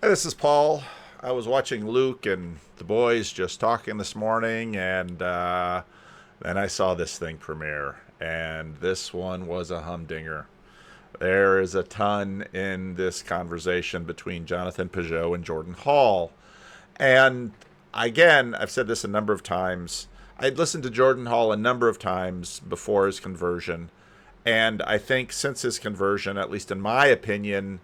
Hi, this is Paul. I was watching Luke and the boys just talking this morning, and then I saw this thing premiere, and this one was a humdinger. There is a ton in this conversation between Jonathan Peugeot and Jordan Hall. And again, I've said this a number of times. I'd listened to Jordan Hall a number of times before his conversion. And I think since his conversion, at least in my opinion,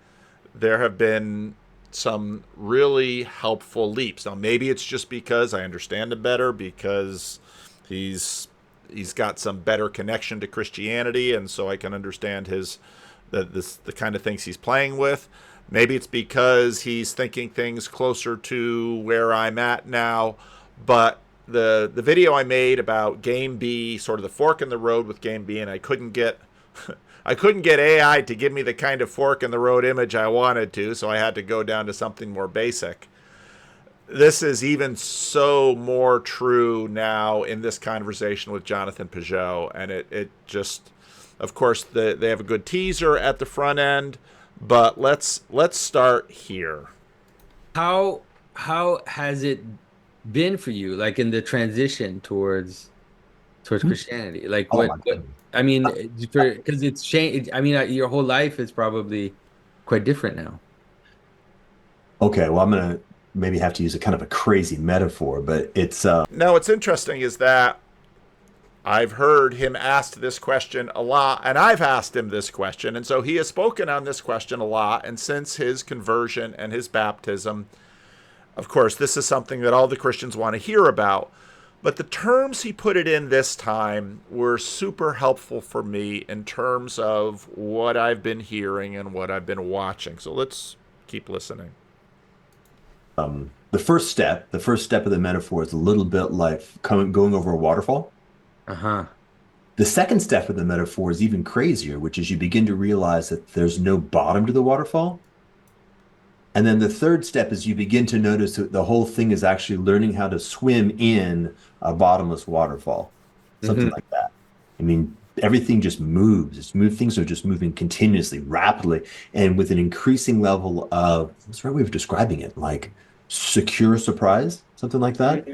there have been some really helpful leaps. Now, maybe it's just because I understand him better, because he's he's got some better connection to Christianity, and so I can understand the kind of things he's playing with. Maybe it's because he's thinking things closer to where I'm at now. But the video I made about Game B, sort of the fork in the road with Game B, and I couldn't get I couldn't get AI to give me the kind of fork in the road image I wanted to, so I had to go down to something more basic. This is even so more true now in this conversation with Jonathan Peugeot, and it just, of course, they have a good teaser at the front end, but let's start here. How has it been for you, like in the transition towards Christianity? Like Oh my what goodness. I mean, because it's changed. I mean, your whole life is probably quite different now. Okay, well, I'm gonna maybe have to use a kind of a crazy metaphor, but it's Now, what's interesting is that I've heard him asked this question a lot, and I've asked him this question, and so he has spoken on this question a lot. And since his conversion and his baptism, of course, this is something that all the Christians want to hear about. But the terms he put it in this time were super helpful for me in terms of what I've been hearing and what I've been watching. So let's keep listening. the first step of the metaphor is a little bit like going over a waterfall. Uh-huh. The second step of the metaphor is even crazier, which is you begin to realize that there's no bottom to the waterfall. And then the third step is you begin to notice that the whole thing is actually learning how to swim in a bottomless waterfall, something Hmm. like that. I mean, everything just moves. Things are just moving continuously, rapidly, and with an increasing level of, what's the right way of describing it? Like secure surprise, something like that.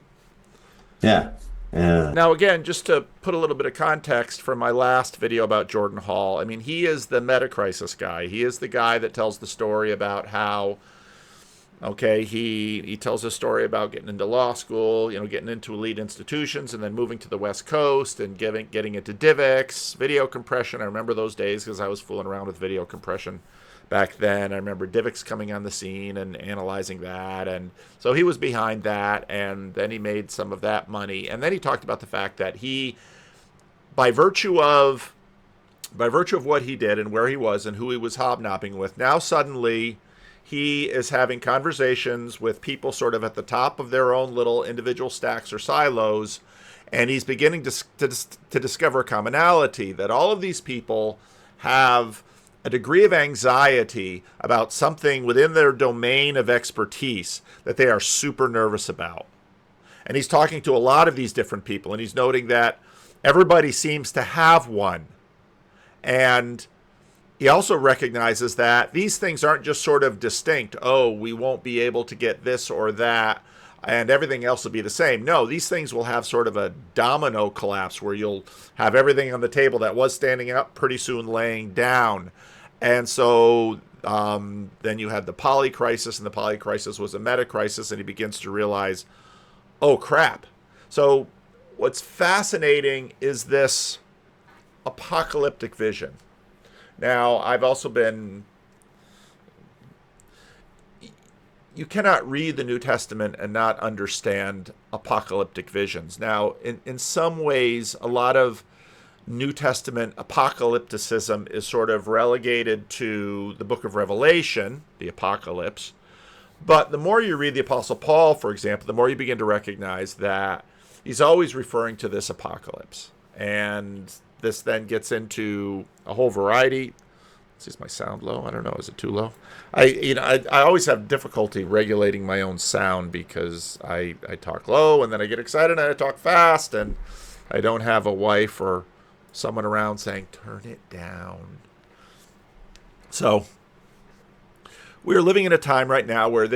Yeah. Yeah. Now, again, just to put a little bit of context from my last video about Jordan Hall, I mean, he is the meta crisis guy. He is the guy that tells the story about how, okay, he tells a story about getting into law school, getting into elite institutions, and then moving to the West Coast and getting into DivX, video compression. I remember those days because I was fooling around with video compression back then. I remember DivX coming on the scene and analyzing that, and so he was behind that, and then he made some of that money, and then he talked about the fact that he, by virtue of what he did and where he was and who he was hobnobbing with, now suddenly he is having conversations with people sort of at the top of their own little individual stacks or silos, and he's beginning to discover a commonality that all of these people have a degree of anxiety about something within their domain of expertise that they are super nervous about. And he's talking to a lot of these different people, and he's noting that everybody seems to have one. And he also recognizes that these things aren't just sort of distinct. Oh, we won't be able to get this or that, and everything else will be the same. No, these things will have sort of a domino collapse where you'll have everything on the table that was standing up pretty soon laying down. And so then you had the poly crisis, and the poly crisis was a meta crisis, and he begins to realize, oh crap. So what's fascinating is this apocalyptic vision. Now, I've also been. You cannot read the New Testament and not understand apocalyptic visions. Now, in some ways, a lot of New Testament apocalypticism is sort of relegated to the book of Revelation, the apocalypse. But the more you read the Apostle Paul, for example, the more you begin to recognize that he's always referring to this apocalypse. And this then gets into a whole variety. Is my sound low? I don't know. Is it too low? I always have difficulty regulating my own sound because I talk low and then I get excited and I talk fast, and I don't have a wife or someone around saying turn it down. So we're living in a time right now where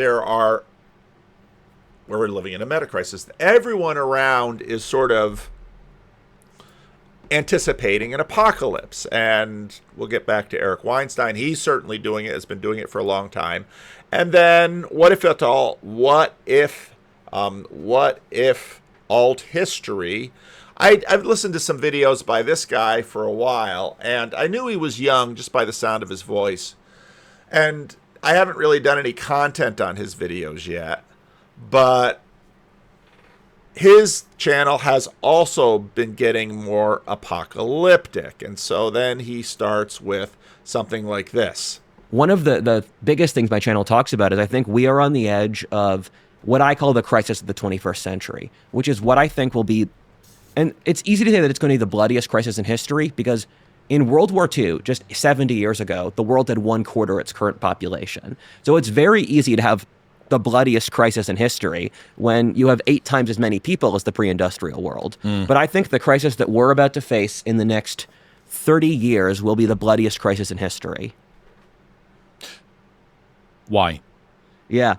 we're living in a meta crisis. Everyone around is sort of anticipating an apocalypse. And we'll get back to Eric Weinstein. He's certainly doing it, has been doing it for a long time. And then what if alt history? I've listened to some videos by this guy for a while, and I knew he was young just by the sound of his voice. And I haven't really done any content on his videos yet, but his channel has also been getting more apocalyptic. And so then he starts with something like this. One of the biggest things my channel talks about is I think we are on the edge of what I call the crisis of the 21st century, which is what I think will be, and it's easy to say that it's going to be the bloodiest crisis in history, because in World War II, just 70 years ago, the world had 1/4 its current population. So it's very easy to have the bloodiest crisis in history when you have 8 times as many people as the pre-industrial world. But I think the crisis that we're about to face in the next 30 years will be the bloodiest crisis in history. Why? Yeah.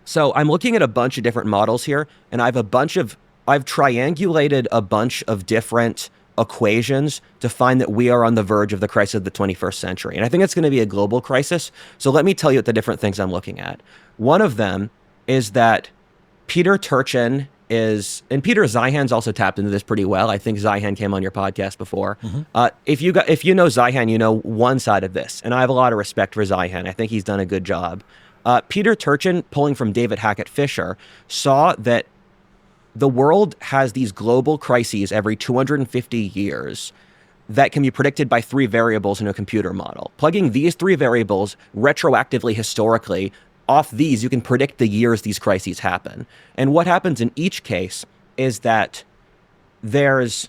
So I'm looking at a bunch of different models here, and I've triangulated a bunch of different equations to find that we are on the verge of the crisis of the 21st century. And I think it's going to be a global crisis. So let me tell you the different things I'm looking at. One of them is that Peter Turchin is, and Peter Zeihan's also tapped into this pretty well. I think Zeihan came on your podcast before. If you know Zeihan, you know one side of this, and I have a lot of respect for Zeihan. I think he's done a good job. Peter Turchin, pulling from David Hackett Fisher, saw that the world has these global crises every 250 years that can be predicted by 3 variables in a computer model. Plugging these 3 variables retroactively, historically, off these, you can predict the years these crises happen. And what happens in each case is that there's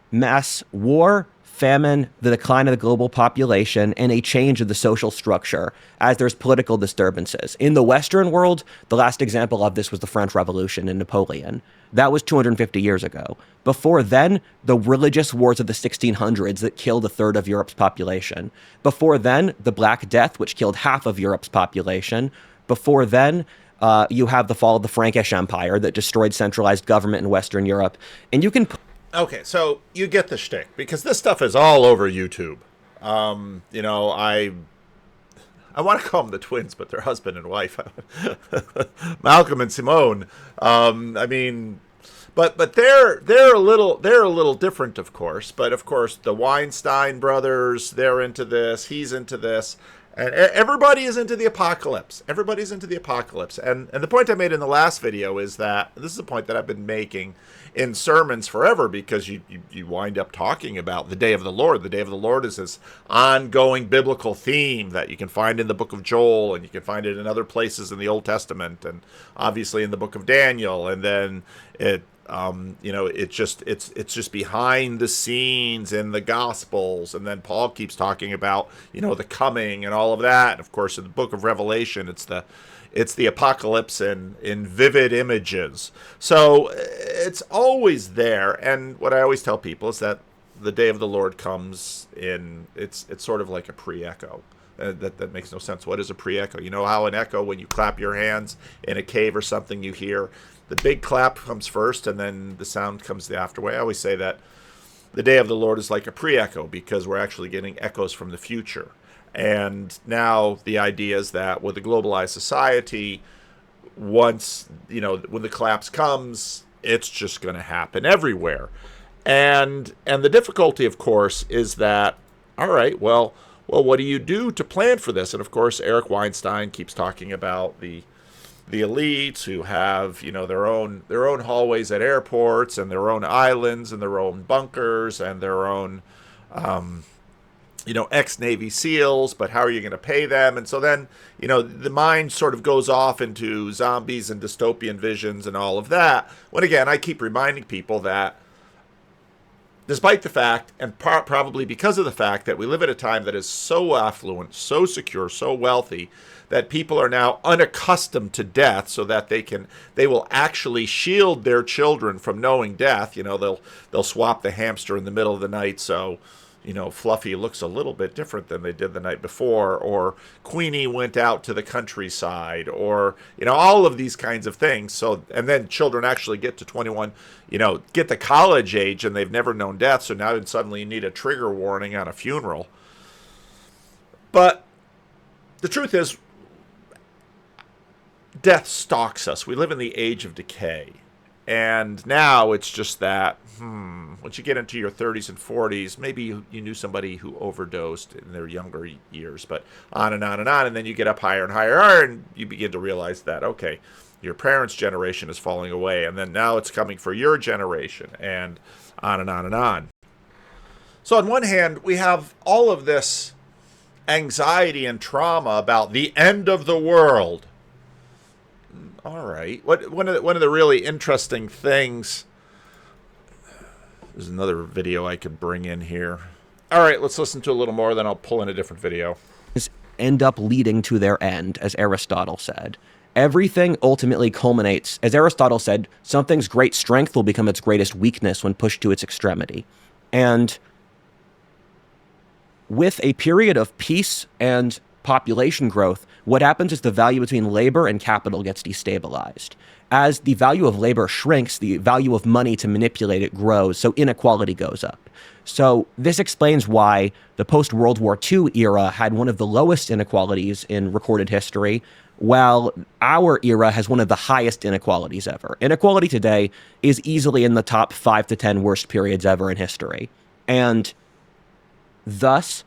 mass war, famine, the decline of the global population, and a change of the social structure as there's political disturbances. In the Western world, the last example of this was the French Revolution and Napoleon. That was 250 years ago. Before then, the religious wars of the 1600s that killed 1/3 of Europe's population. Before then, the Black Death, which killed half of Europe's population. Before then, you have the fall of the Frankish Empire that destroyed centralized government in Western Europe. And you can... Okay, so you get the shtick, because this stuff is all over YouTube. You know, I want to call them the twins, but they're husband and wife. Malcolm and Simone. I mean, but they're a little different, of course. But of course, the Weinstein brothers, they're into this. He's into this. And everybody is into the apocalypse. Everybody's into the apocalypse. And the point I made in the last video is that, this is a point that I've been making in sermons forever, because you wind up talking about the day of the Lord. The day of the Lord is this ongoing biblical theme that you can find in the book of Joel, and you can find it in other places in the Old Testament, and obviously in the book of Daniel. And then it's just behind the scenes in the Gospels. And then Paul keeps talking about, the coming and all of that. And of course, in the book of Revelation, it's the apocalypse in vivid images. So it's always there. And what I always tell people is that the day of the Lord comes in, it's sort of like a pre-echo. That makes no sense. What is a pre-echo? You know how an echo, when you clap your hands in a cave or something, you hear the big clap comes first and then the sound comes the after way. I always say that the day of the Lord is like a pre-echo, because we're actually getting echoes from the future. And now the idea is that with a globalized society, once, when the collapse comes, it's just going to happen everywhere. And the difficulty, of course, is that, all right, well, what do you do to plan for this? And of course, Eric Weinstein keeps talking about the elites who have, their own hallways at airports, and their own islands, and their own bunkers, and their own ex-Navy SEALs, but how are you going to pay them? And so then, the mind sort of goes off into zombies and dystopian visions and all of that. When again, I keep reminding people that despite the fact, and probably because of the fact, that we live at a time that is so affluent, so secure, so wealthy, that people are now unaccustomed to death, so that they will actually shield their children from knowing death. They'll swap the hamster in the middle of the night, so Fluffy looks a little bit different than they did the night before, or Queenie went out to the countryside, or, all of these kinds of things. So, and then children actually get to 21, get to college age and they've never known death. So now suddenly you need a trigger warning on a funeral. But the truth is, death stalks us. We live in the age of decay. And now it's just that, once you get into your 30s and 40s, maybe you knew somebody who overdosed in their younger years, but on and on and on. And then you get up higher and higher, and you begin to realize that, okay, your parents' generation is falling away. And then now it's coming for your generation, and on and on and on. So on one hand, we have all of this anxiety and trauma about the end of the world. All right. One of the really interesting things. There's another video I could bring in here. All right, let's listen to a little more, then I'll pull in a different video. End up leading to their end, as Aristotle said. Everything ultimately culminates, as Aristotle said, something's great strength will become its greatest weakness when pushed to its extremity. And with a period of peace and population growth, what happens is the value between labor and capital gets destabilized. As the value of labor shrinks, the value of money to manipulate it grows, so inequality goes up. So this explains why the post-World War II era had one of the lowest inequalities in recorded history, while our era has one of the highest inequalities ever. Inequality today is easily in the top 5 to 10 worst periods ever in history. And thus,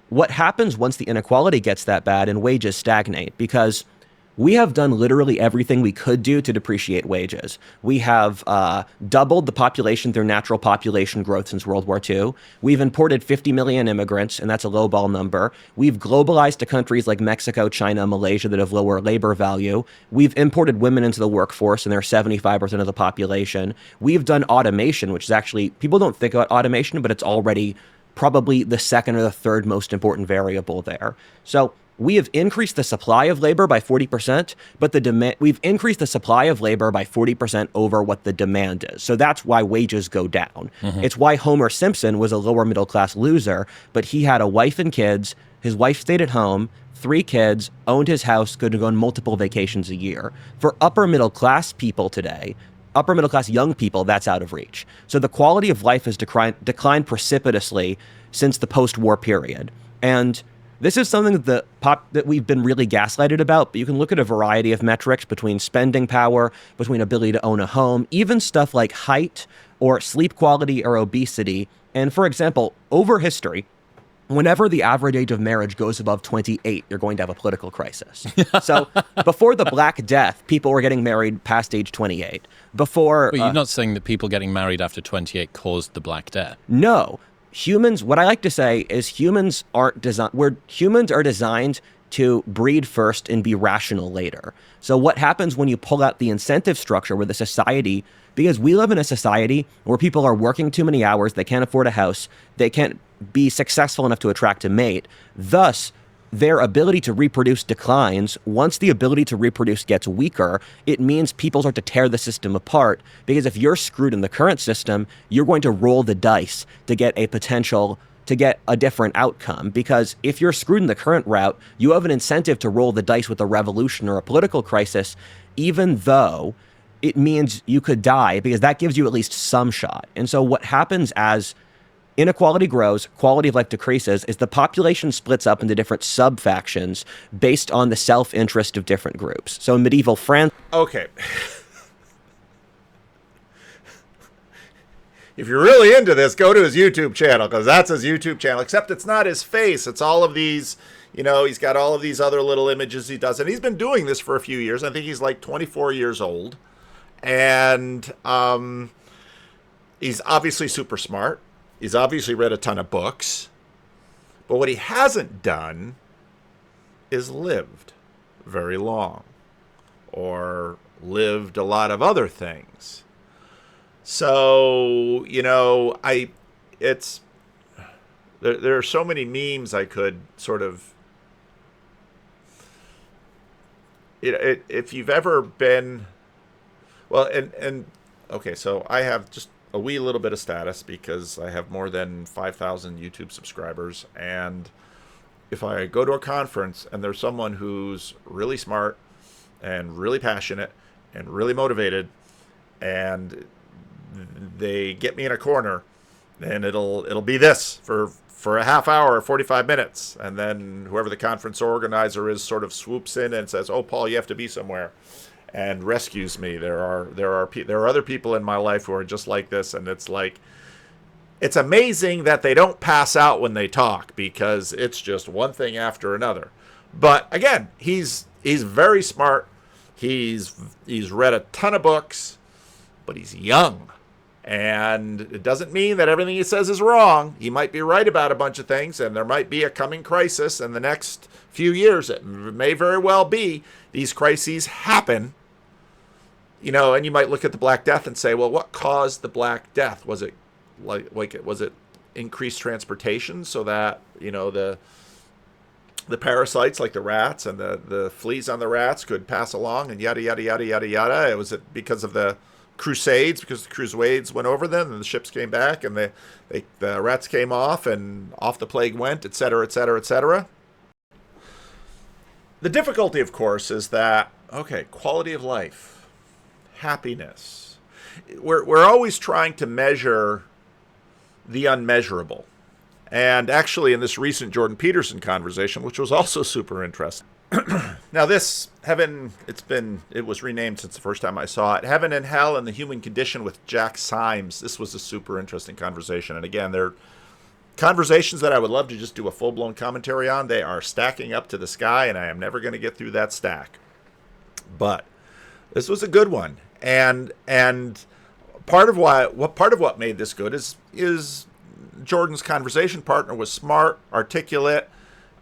what happens once the inequality gets that bad and wages stagnate? Because we have done literally everything we could do to depreciate wages. We have doubled the population through natural population growth since World War II. We've imported 50 million immigrants, and that's a lowball number. We've globalized to countries like Mexico, China, Malaysia that have lower labor value. We've imported women into the workforce, and they're 75% of the population. We've done automation, which is actually, people don't think about automation, but it's already probably the second or the third most important variable there. So we have increased the supply of labor by 40%, but we've increased the supply of labor by 40% over what the demand is. So that's why wages go down. Mm-hmm. It's why Homer Simpson was a lower middle class loser, but he had a wife and kids. His wife stayed at home, 3 kids, owned his house, could go on multiple vacations a year. For upper middle class people today, upper middle class young people, that's out of reach. So the quality of life has declined precipitously since the post-war period. And this is something that we've been really gaslighted about, but you can look at a variety of metrics between spending power, between ability to own a home, even stuff like height or sleep quality or obesity. And for example, over history, whenever the average age of marriage goes above 28, you're going to have a political crisis. So before the Black Death, people were getting married past age 28. Before, but you're not saying that people getting married after 28 caused the Black Death. No. Humans, what I like to say is humans are designed to breed first and be rational later. So what happens when you pull out the incentive structure where the society, because we live in a society where people are working too many hours, they can't afford a house, they can't be successful enough to attract a mate. Thus, their ability to reproduce declines. Once the ability to reproduce gets weaker, it means people start to tear the system apart, because if you're screwed in the current system, you're going to roll the dice to get a different outcome. Because if you're screwed in the current route, you have an incentive to roll the dice with a revolution or a political crisis, even though it means you could die, because that gives you at least some shot. And so what happens as inequality grows, quality of life decreases, is the population splits up into different sub-factions based on the self-interest of different groups. So in medieval France... Okay. If you're really into this, go to his YouTube channel, because that's his YouTube channel, except it's not his face. It's all of these, he's got all of these other little images he does. And he's been doing this for a few years. I think he's like 24 years old. And he's obviously super smart. He's obviously read a ton of books, but what he hasn't done is lived very long or lived a lot of other things. So, there are so many memes I could sort of, if you've ever been, well, and okay, so I have just a wee little bit of status because I have more than 5,000 YouTube subscribers. And if I go to a conference and there's someone who's really smart and really passionate and really motivated, and they get me in a corner, then it'll be this for a half hour or 45 minutes, and then whoever the conference organizer is sort of swoops in and says, "Oh, Paul, you have to be somewhere," and rescues me. There are other people in my life who are just like this, and it's like, it's amazing that they don't pass out when they talk, because it's just one thing after another. But again, he's very smart. He's read a ton of books, but he's young. And it doesn't mean that everything he says is wrong. He might be right about a bunch of things, and there might be a coming crisis in the next few years. It may very well be. These crises happen. You know, and you might look at the Black Death and say, well, what caused the Black Death? Was it was it increased transportation so that, you know, the parasites like the rats and the fleas on the rats could pass along, and yada, yada, yada, yada, yada? Was it because of the Crusades, because the Crusades went over them and the ships came back and the rats came off and off the plague went, et cetera, et cetera, et cetera? The difficulty, of course, is that, okay, quality of life, happiness. We're always trying to measure the unmeasurable. And actually, in this recent Jordan Peterson conversation, which was also super interesting. Now, this it was renamed since the first time I saw it. Heaven and Hell and the Human Condition with Jack Symes. This was a super interesting conversation. And again, they're conversations that I would love to just do a full-blown commentary on. They are stacking up to the sky, and I am never going to get through that stack. But this was a good one. And part of what made this good is Jordan's conversation partner was smart, articulate,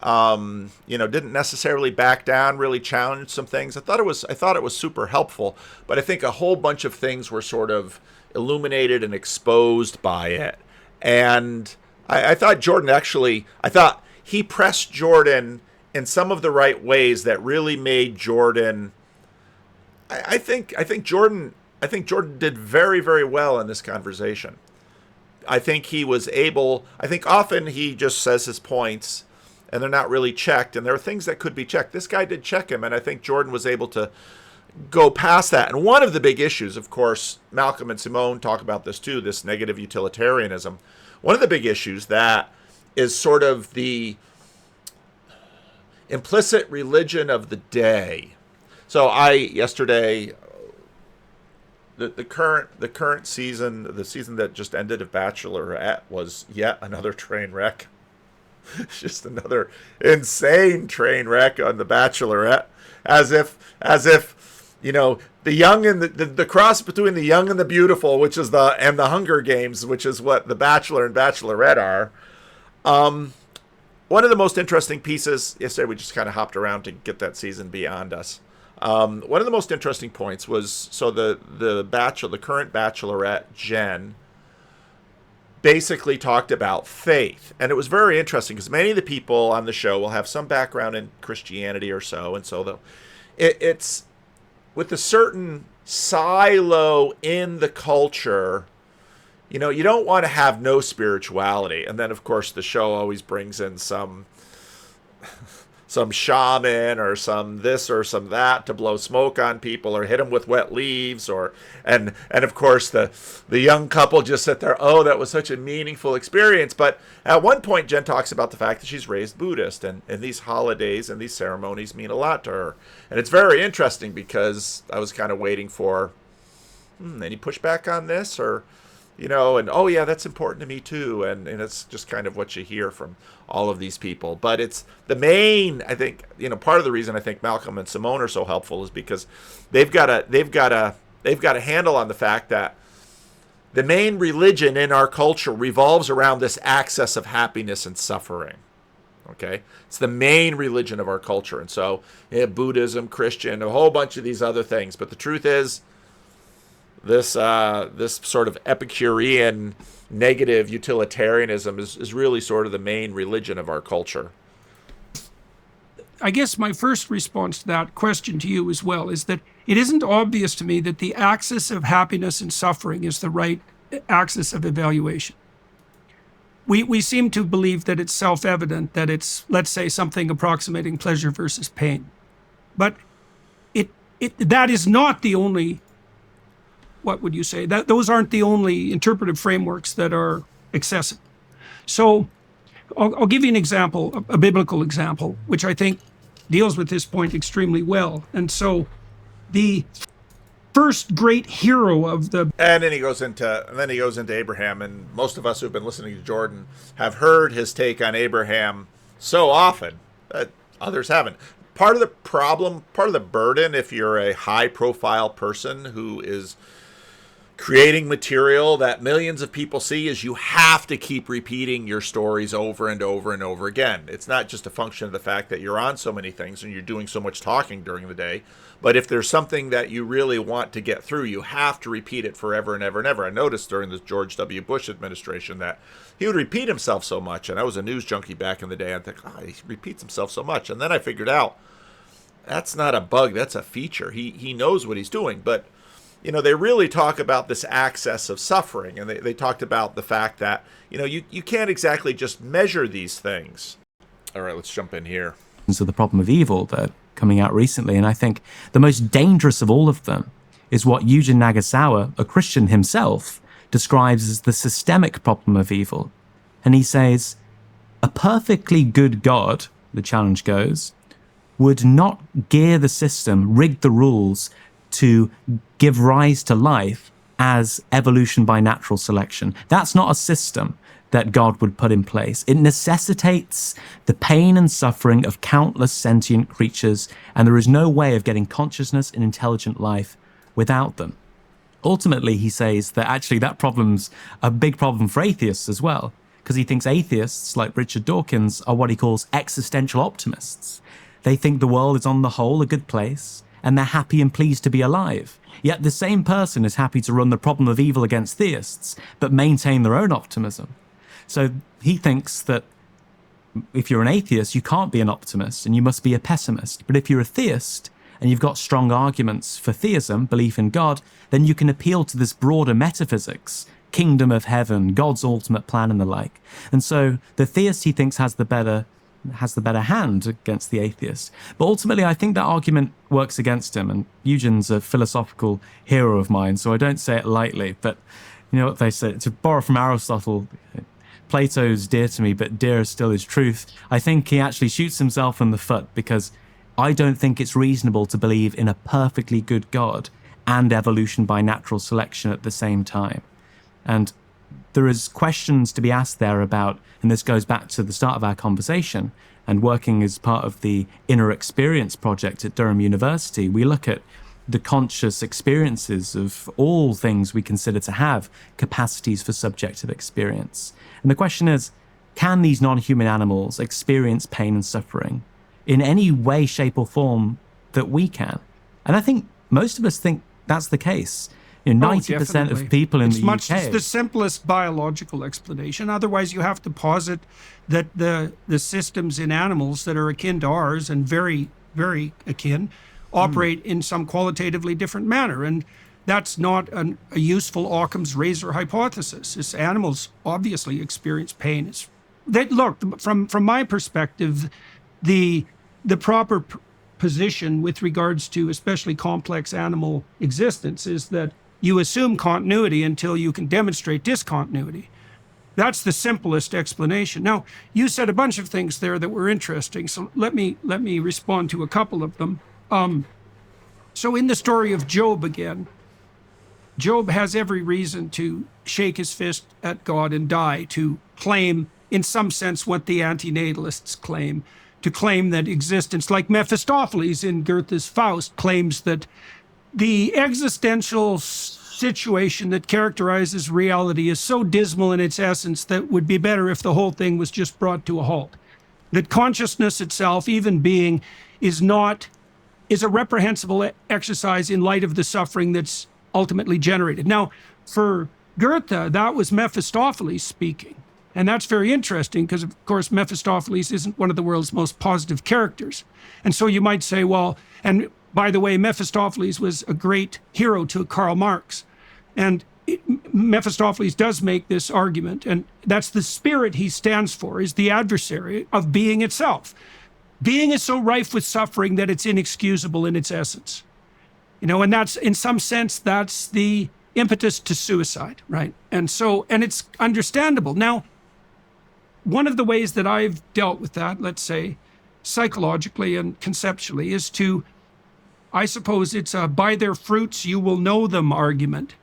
didn't necessarily back down, really challenged some things. I thought it was super helpful, but I think a whole bunch of things were sort of illuminated and exposed by it. And I thought he pressed Jordan in some of the right ways that really made Jordan. I think Jordan did very, very well in this conversation. I think often he just says his points and they're not really checked, and there are things that could be checked. This guy did check him, and I think Jordan was able to go past that. And one of the big issues, of course, Malcolm and Simone talk about this too, this negative utilitarianism. One of the big issues that is sort of the implicit religion of the day. So yesterday, the current season, the season that just ended of Bachelorette, was yet another train wreck. Just another insane train wreck on the Bachelorette, as if the young and the cross between the young and the beautiful, which is the Hunger Games, which is what the Bachelor and Bachelorette are. One of the most interesting pieces yesterday, we just kind of hopped around to get that season beyond us. One of the most interesting points was, so the current Bachelorette, Jen, basically talked about faith. And it was very interesting because many of the people on the show will have some background in Christianity or so. And so it's with a certain silo in the culture, you don't want to have no spirituality. And then, of course, the show always brings in some shaman or some this or some that to blow smoke on people or hit them with wet leaves, and of course the young couple just sit there, oh, that was such a meaningful experience. But at one point, Jen talks about the fact that she's raised Buddhist, and these holidays and these ceremonies mean a lot to her. And it's very interesting because I was kind of waiting for any pushback on this, or and oh yeah, that's important to me too, and it's just kind of what you hear from all of these people. But it's the main, I think, part of the reason I think Malcolm and Simone are so helpful is because they've got a handle on the fact that the main religion in our culture revolves around this axis of happiness and suffering. Okay, it's the main religion of our culture, and so Buddhism, Christian, a whole bunch of these other things. But the truth is, this sort of Epicurean negative utilitarianism is really sort of the main religion of our culture. I guess my first response to that question to you as well is that it isn't obvious to me that the axis of happiness and suffering is the right axis of evaluation. We seem to believe that it's self-evident that it's, let's say, something approximating pleasure versus pain. But that is not the only, what would you say? Those aren't the only interpretive frameworks that are accessible. So I'll give you an example, a biblical example, which I think deals with this point extremely well. And so the first great hero of the and then he goes into Abraham, and most of us who've been listening to Jordan have heard his take on Abraham so often that others haven't. Part of the problem, part of the burden, if you're a high-profile person who is creating material that millions of people see, is you have to keep repeating your stories over and over and over again. It's not just a function of the fact that you're on so many things and you're doing so much talking during the day, but if there's something that you really want to get through, you have to repeat it forever and ever and ever. I noticed during the George W. Bush administration that he would repeat himself so much, and I was a news junkie back in the day. I think, he repeats himself so much. And then I figured out that's not a bug, that's a feature. He knows what he's doing. But they really talk about this access of suffering, and they talked about the fact that, you can't exactly just measure these things. All right, let's jump in here. So the problem of evil that coming out recently, and I think the most dangerous of all of them is what Eugen Nagasawa, a Christian himself, describes as the systemic problem of evil. And he says, a perfectly good God, the challenge goes, would not gear the system, rig the rules to give rise to life as evolution by natural selection. That's not a system that God would put in place. It necessitates the pain and suffering of countless sentient creatures, and there is no way of getting consciousness and intelligent life without them. Ultimately, he says that actually that problem's a big problem for atheists as well, because he thinks atheists, like Richard Dawkins, are what he calls existential optimists. They think the world is on the whole a good place, and they're happy and pleased to be alive. Yet the same person is happy to run the problem of evil against theists, but maintain their own optimism. So he thinks that if you're an atheist, you can't be an optimist and you must be a pessimist. But if you're a theist and you've got strong arguments for theism, belief in God, then you can appeal to this broader metaphysics, kingdom of heaven, God's ultimate plan and the like. And so the theist, he thinks, has the better hand against the atheist. But ultimately, I think that argument works against him. And Eugen's a philosophical hero of mine, so I don't say it lightly. But you know what they say, to borrow from Aristotle, Plato's dear to me, but dearer still is truth. I think he actually shoots himself in the foot, because I don't think it's reasonable to believe in a perfectly good God and evolution by natural selection at the same time. And there is questions to be asked there about, and this goes back to the start of our conversation, and working as part of the Inner Experience project at Durham University, we look at the conscious experiences of all things we consider to have capacities for subjective experience. And the question is, can these non-human animals experience pain and suffering in any way, shape, or form that we can? And I think most of us think that's the case. 90% of people in the UK. It's the simplest biological explanation. Otherwise, you have to posit that the systems in animals that are akin to ours and very, very akin operate in some qualitatively different manner. And that's not a useful Occam's razor hypothesis. It's animals obviously experience pain. Look, from my perspective, the proper position with regards to especially complex animal existence is that you assume continuity until you can demonstrate discontinuity. That's the simplest explanation. Now, you said a bunch of things there that were interesting, so let me respond to a couple of them. So in the story of Job again, Job has every reason to shake his fist at God and die, to claim, in some sense, what the antinatalists claim, to claim that existence, like Mephistopheles in Goethe's Faust, claims that the existential situation that characterizes reality is so dismal in its essence that it would be better if the whole thing was just brought to a halt. That consciousness itself, even being, is a reprehensible exercise in light of the suffering that's ultimately generated. Now, for Goethe, that was Mephistopheles speaking. And that's very interesting because, of course, Mephistopheles isn't one of the world's most positive characters. And so you might say, well, and by the way, Mephistopheles was a great hero to Karl Marx. And Mephistopheles does make this argument, and that's the spirit he stands for, is the adversary of being itself. Being is so rife with suffering that it's inexcusable in its essence. And that's, in some sense, that's the impetus to suicide, right? And it's understandable. Now, one of the ways that I've dealt with that, let's say, psychologically and conceptually, is to, I suppose it's a by their fruits you will know them argument.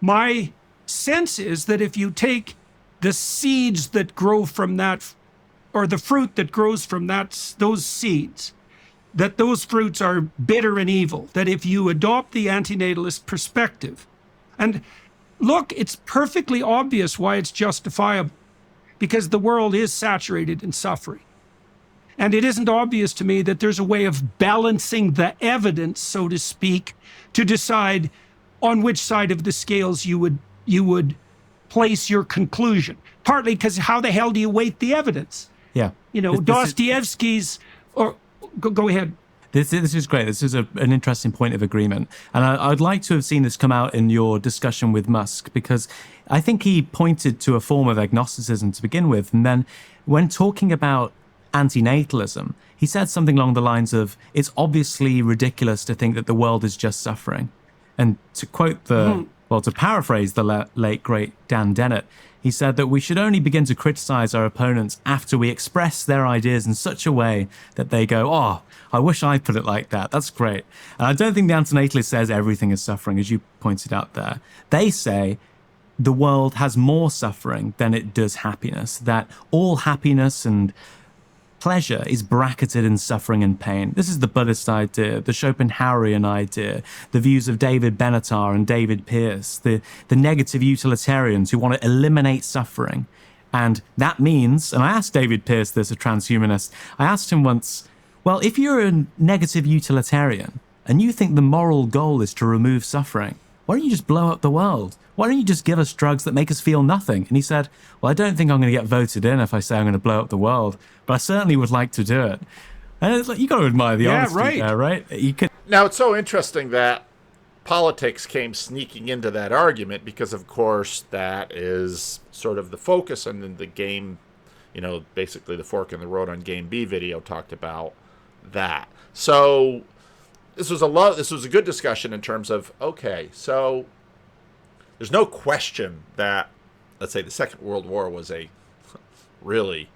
My sense is that if you take the seeds that grow from that, or the fruit that grows from those seeds, that those fruits are bitter and evil, that if you adopt the antinatalist perspective, and look, it's perfectly obvious why it's justifiable, because the world is saturated in suffering. And it isn't obvious to me that there's a way of balancing the evidence, so to speak, to decide on which side of the scales you would place your conclusion. Partly because how the hell do you weight the evidence? Yeah. Dostoevsky's, or go ahead. This is great. This is an interesting point of agreement. And I'd like to have seen this come out in your discussion with Musk, because I think he pointed to a form of agnosticism to begin with. And then when talking about antinatalism, he said something along the lines of, it's obviously ridiculous to think that the world is just suffering. And to quote to paraphrase the late, great Dan Dennett, he said that we should only begin to criticize our opponents after we express their ideas in such a way that they go, oh, I wish I put it like that. That's great. And I don't think the antinatalist says everything is suffering, as you pointed out there. They say the world has more suffering than it does happiness, that all happiness and pleasure is bracketed in suffering and pain. This is the Buddhist idea, the Schopenhauerian idea, the views of David Benatar and David Pearce, the negative utilitarians who want to eliminate suffering. And that means, and I asked David Pearce this, a transhumanist, I asked him once, well, if you're a negative utilitarian and you think the moral goal is to remove suffering, why don't you just blow up the world? Why don't you just give us drugs that make us feel nothing? And he said, well, I don't think I'm going to get voted in if I say I'm going to blow up the world, but I certainly would like to do it. And it's like, you got to admire the honesty there, right? You could. Now, it's so interesting that politics came sneaking into that argument, because, of course, that is sort of the focus. And then the game, basically the fork in the road on Game B video talked about that. So this was a good discussion in terms of, okay, so there's no question that, let's say, the Second World War was a really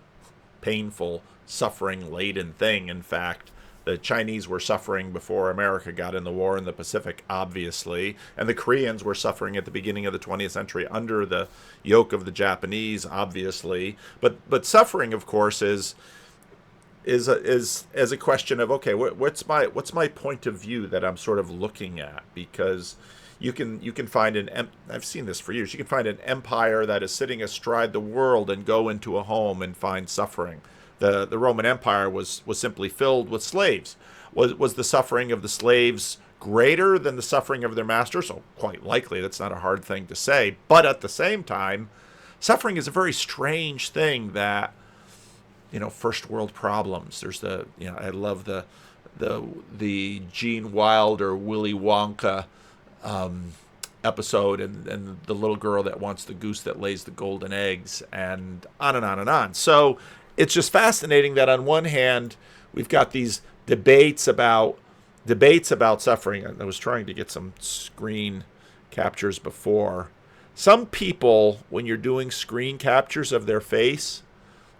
painful, suffering-laden thing. In fact, the Chinese were suffering before America got in the war in the Pacific, obviously, and the Koreans were suffering at the beginning of the 20th century under the yoke of the Japanese, obviously. But suffering, of course, is a question of, okay, what's my point of view that I'm sort of looking at? Because you can find I've seen this for years. You can find an empire that is sitting astride the world and go into a home and find suffering. The Roman Empire was simply filled with slaves. Was the suffering of the slaves greater than the suffering of their masters? So quite likely, that's not a hard thing to say. But at the same time, suffering is a very strange thing that, first world problems. There's I love the Gene Wilder Willy Wonka episode, and the little girl that wants the goose that lays the golden eggs, and on and on and on. So it's just fascinating that on one hand we've got these debates about suffering. I was trying to get some screen captures before. Some people, when you're doing screen captures of their face,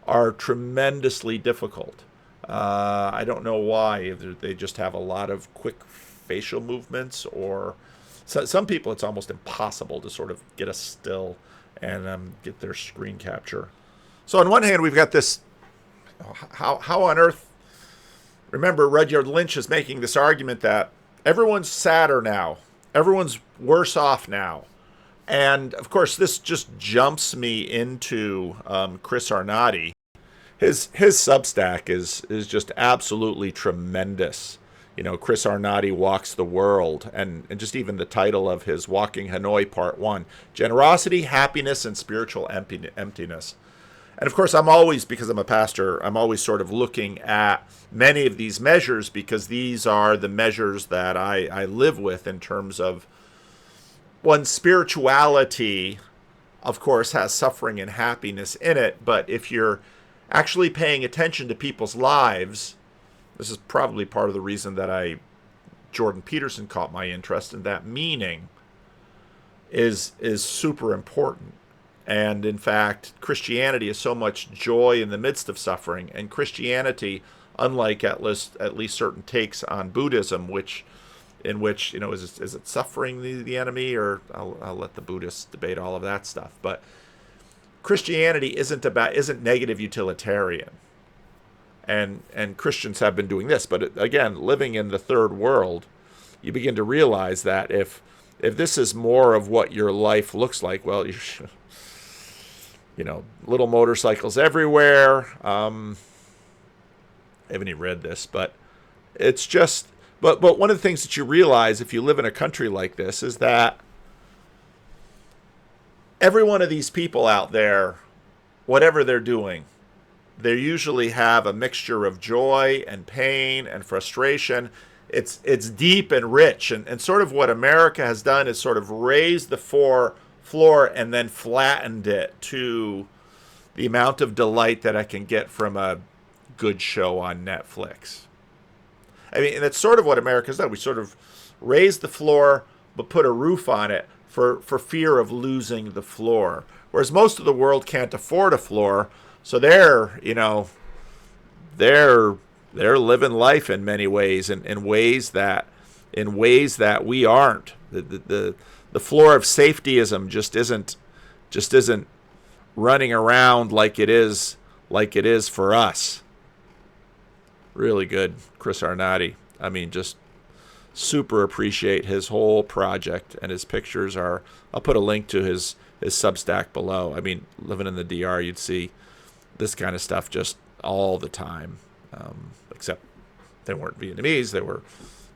are tremendously difficult. I don't know why. They just have a lot of quick facial movements, or some people it's almost impossible to sort of get a still and get their screen capture. So on one hand, we've got this, how on earth, remember Rudyard Lynch is making this argument that everyone's sadder now, everyone's worse off now. And of course, this just jumps me into Chris Arnott. His Substack is just absolutely tremendous. Chris Arnott walks the world, and just even the title of his Walking Hanoi Part 1, Generosity, Happiness, and Spiritual Emptiness. And of course, I'm always, because I'm a pastor, I'm always sort of looking at many of these measures, because these are the measures that I live with in terms of one's spirituality, of course, has suffering and happiness in it. But if you're actually paying attention to people's lives, this is probably part of the reason that Jordan Peterson caught my interest, in that meaning is super important. And in fact, Christianity is so much joy in the midst of suffering. And Christianity, unlike at least certain takes on Buddhism, in which is it suffering the enemy, or I'll let the Buddhists debate all of that stuff. But Christianity isn't negative utilitarian, and Christians have been doing this. But again, living in the third world, you begin to realize that if this is more of what your life looks like, well, little motorcycles everywhere. I haven't even read this, but it's just. But one of the things that you realize if you live in a country like this is that every one of these people out there, whatever they're doing, they usually have a mixture of joy and pain and frustration. It's deep and rich, and sort of what America has done is sort of raised the floor and then flattened it to the amount of delight that I can get from a good show on Netflix. I mean, and it's sort of what America's done. We sort of raised the floor, but put a roof on it for fear of losing the floor. Whereas most of the world can't afford a floor, so they're living life in many ways, in ways that we aren't. The floor of safetyism just isn't running around like it is for us. Really good, Chris Arnatti. I mean, just super appreciate his whole project, and his pictures are. I'll put a link to his Substack below. I mean, living in the DR, you'd see this kind of stuff just all the time. Except they weren't Vietnamese; they were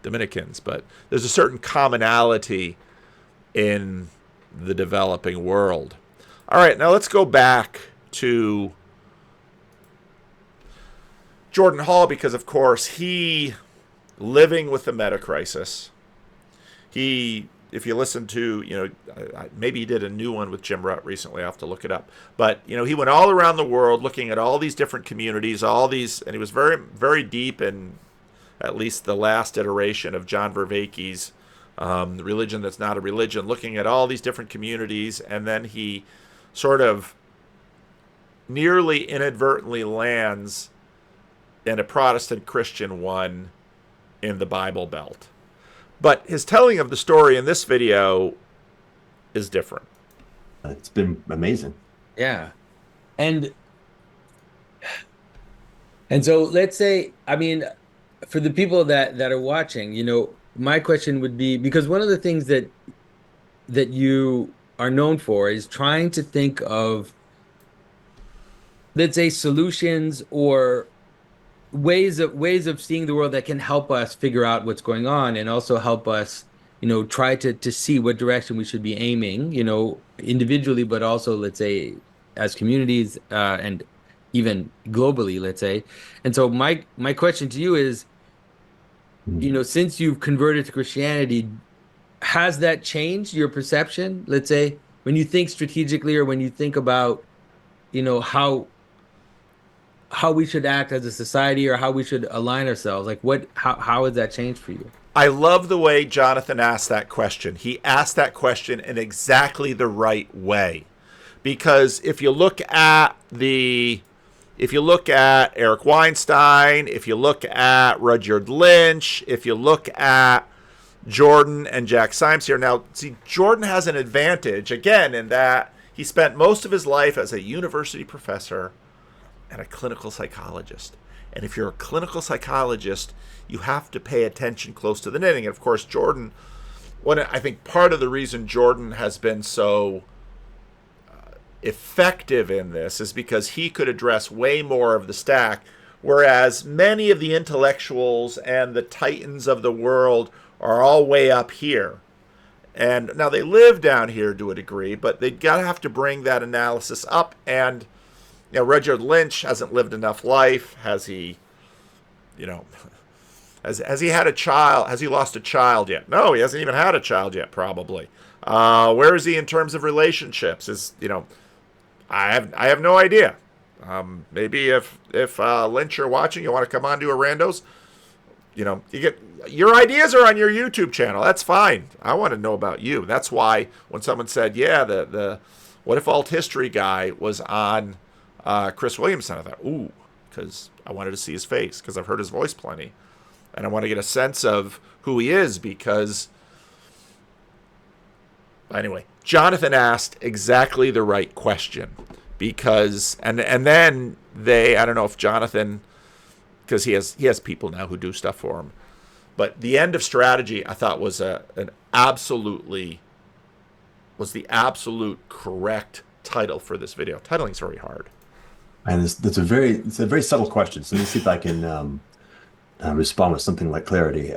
Dominicans. But there's a certain commonality in the developing world. All right, now let's go back to Jordan Hall, because of course he, living with the meta crisis, if you listen to, maybe he did a new one with Jim Rutt recently, I'll have to look it up, but he went all around the world looking at all these different communities, and he was very, very deep in at least the last iteration of John Vervaeke's Religion That's Not a Religion, looking at all these different communities, and then he sort of nearly inadvertently lands in a Protestant Christian one in the Bible Belt. But his telling of the story in this video is different. It's been amazing. Yeah. And so let's say, I mean, for the people that are watching, my question would be, because one of the things that you are known for is trying to think of, let's say, solutions or ways of seeing the world that can help us figure out what's going on, and also help us, try to see what direction we should be aiming, individually, but also, let's say, as communities, and even globally, let's say. And so my question to you is, since you've converted to Christianity, has that changed your perception? Let's say, when you think strategically, or when you think about, how we should act as a society, or how we should align ourselves, like how has that changed for you? I love the way Jonathan asked that question. He asked that question in exactly the right way, because if you look at Eric Weinstein, if you look at Rudyard Lynch, if you look at Jordan and Jack Symes here, now see, Jordan has an advantage again in that he spent most of his life as a university professor and a clinical psychologist. And if you're a clinical psychologist, you have to pay attention close to the knitting. And of course, Jordan, I think part of the reason Jordan has been so effective in this is because he could address way more of the stack, whereas many of the intellectuals and the titans of the world are all way up here. And now they live down here to a degree, but they've got to have to bring that analysis up. And Rudyard Lynch hasn't lived enough life. Has he, has he had a child? Has he lost a child yet? No, he hasn't even had a child yet, probably. Where is he in terms of relationships? I have no idea. Maybe if Lynch, you're watching, you want to come on to a Randos, you get your ideas are on your YouTube channel. That's fine. I want to know about you. That's why when someone said, yeah, the What If Alt History guy was on Chris Williamson, I thought, ooh, because I wanted to see his face because I've heard his voice plenty. And I want to get a sense of who he is because, anyway, Jonathan asked exactly the right question because, and then I don't know if Jonathan, because he has people now who do stuff for him, but the end of strategy I thought was the absolute correct title for this video. Titling's very hard. And it's a very subtle question. So let me see if I can respond with something like clarity.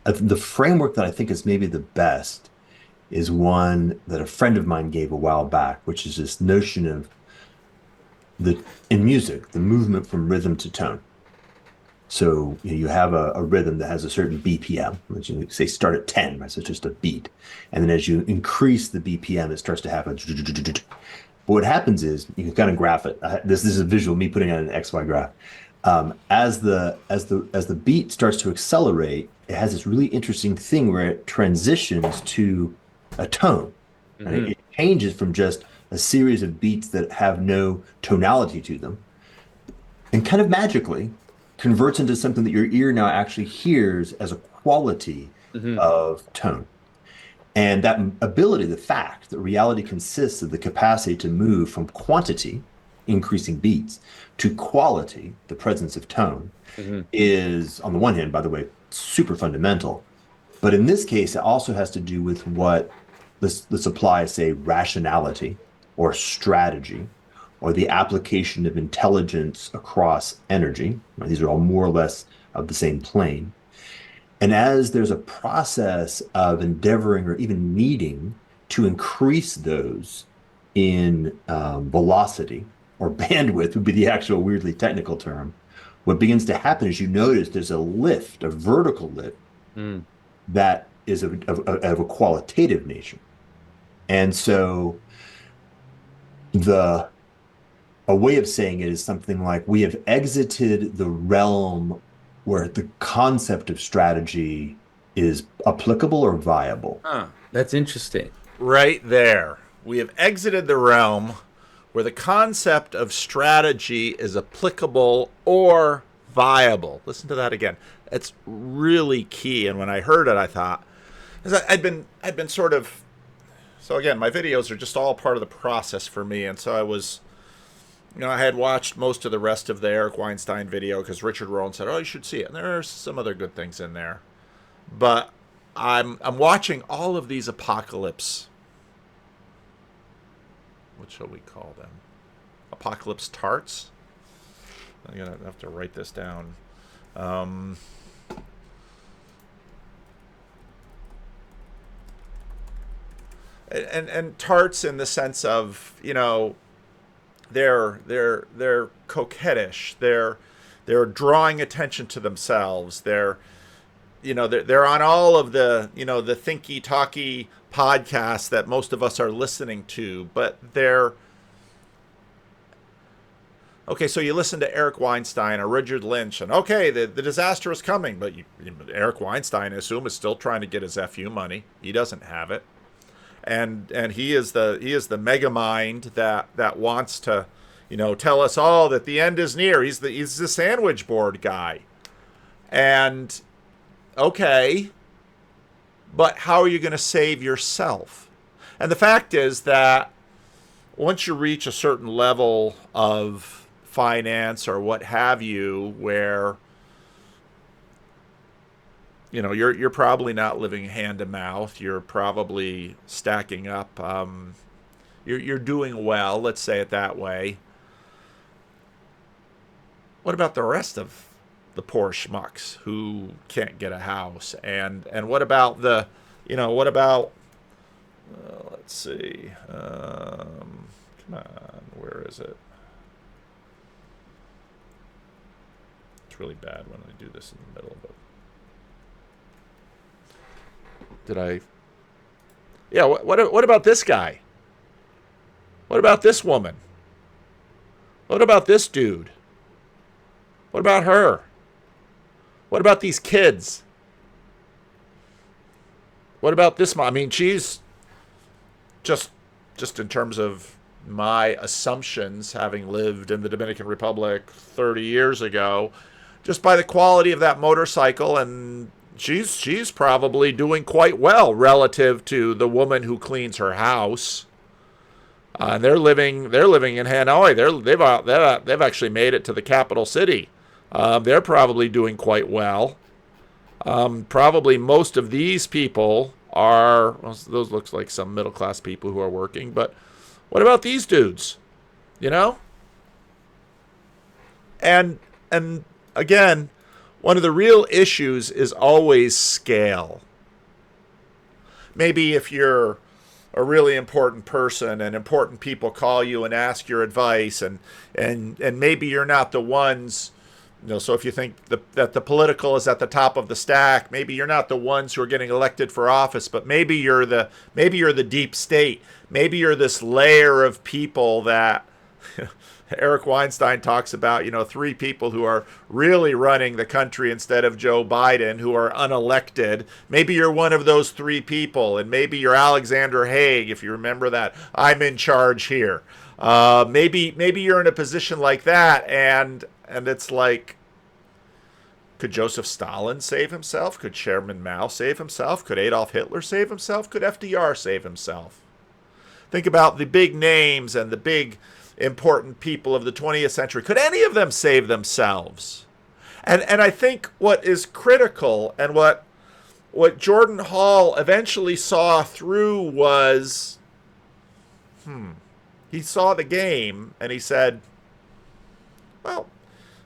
The framework that I think is maybe the best is one that a friend of mine gave a while back, which is this notion of in music, the movement from rhythm to tone. So you have a rhythm that has a certain BPM, which you say start at 10, right? So it's just a beat. And then as you increase the BPM, it starts to have a. But what happens is you can kind of graph it. This is a visual, me putting on an XY graph. As the beat starts to accelerate, it has this really interesting thing where it transitions to a tone. Right? It changes from just a series of beats that have no tonality to them, and kind of magically converts into something that your ear now actually hears as a quality of tone. And that ability, the fact that reality consists of the capacity to move from quantity, increasing beats, to quality, the presence of tone, is, on the one hand, by the way, super fundamental. But in this case, it also has to do with what, let's apply, say, rationality or strategy, or the application of intelligence across energy. Right? These are all more or less of the same plane. And as there's a process of endeavoring or even needing to increase those in velocity, or bandwidth would be the actual weirdly technical term, what begins to happen is you notice there's a lift, a vertical lift, that is of a qualitative nature. And so a way of saying it is something like, we have exited the realm where the concept of strategy is applicable or viable. That's interesting. Right there. We have exited the realm where the concept of strategy is applicable or viable. Listen to that again. It's really key. And when I heard it, I thought, I'd been sort of, so again, my videos are just all part of the process for me. And so I was, I had watched most of the rest of the Eric Weinstein video because Richard Rowan said, oh, you should see it. And there are some other good things in there. But I'm watching all of these apocalypse. What shall we call them? Apocalypse tarts? I'm going to have to write this down. And tarts in the sense of, they're coquettish. They're drawing attention to themselves. They're on all of the, the thinky talky podcasts that most of us are listening to, but they're okay. So you listen to Eric Weinstein or Richard Lynch, and okay, the disaster is coming, but Eric Weinstein, I assume, is still trying to get his FU money. He doesn't have it. And he is the mega mind that wants to, tell us all that the end is near. He's the sandwich board guy. And okay, but how are you going to save yourself? And the fact is that once you reach a certain level of finance or what have you, where you're probably not living hand to mouth. You're probably stacking up. You're doing well. Let's say it that way. What about the rest of the poor schmucks who can't get a house? And what about the, what about? Let's see. Come on, where is it? It's really bad when I do this in the middle of it. Yeah, what about this guy? What about this woman? What about this dude? What about her? What about these kids? What about this mom? I mean, she's just in terms of my assumptions, having lived in the Dominican Republic 30 years ago, just by the quality of that motorcycle, and she's probably doing quite well relative to the woman who cleans her house. And they're living in Hanoi. They've actually made it to the capital city. They're probably doing quite well. Probably most of these people are, well, those looks like some middle class people who are working, but what about these dudes? You know? And again, one of the real issues is always scale. Maybe if you're a really important person and important people call you and ask your advice, and maybe you're not the ones, so if you think that the political is at the top of the stack, maybe you're not the ones who are getting elected for office, but maybe you're the deep state. Maybe you're this layer of people that Eric Weinstein talks about, 3 people who are really running the country instead of Joe Biden, who are unelected. Maybe you're one of those 3 people, and maybe you're Alexander Haig, if you remember that. I'm in charge here. Maybe you're in a position like that, and it's like, could Joseph Stalin save himself? Could Chairman Mao save himself? Could Adolf Hitler save himself? Could FDR save himself? Think about the big names and the big important people of the 20th century. Could any of them save themselves? And I think what is critical, and what Jordan Hall eventually saw through was, he saw the game and he said, well,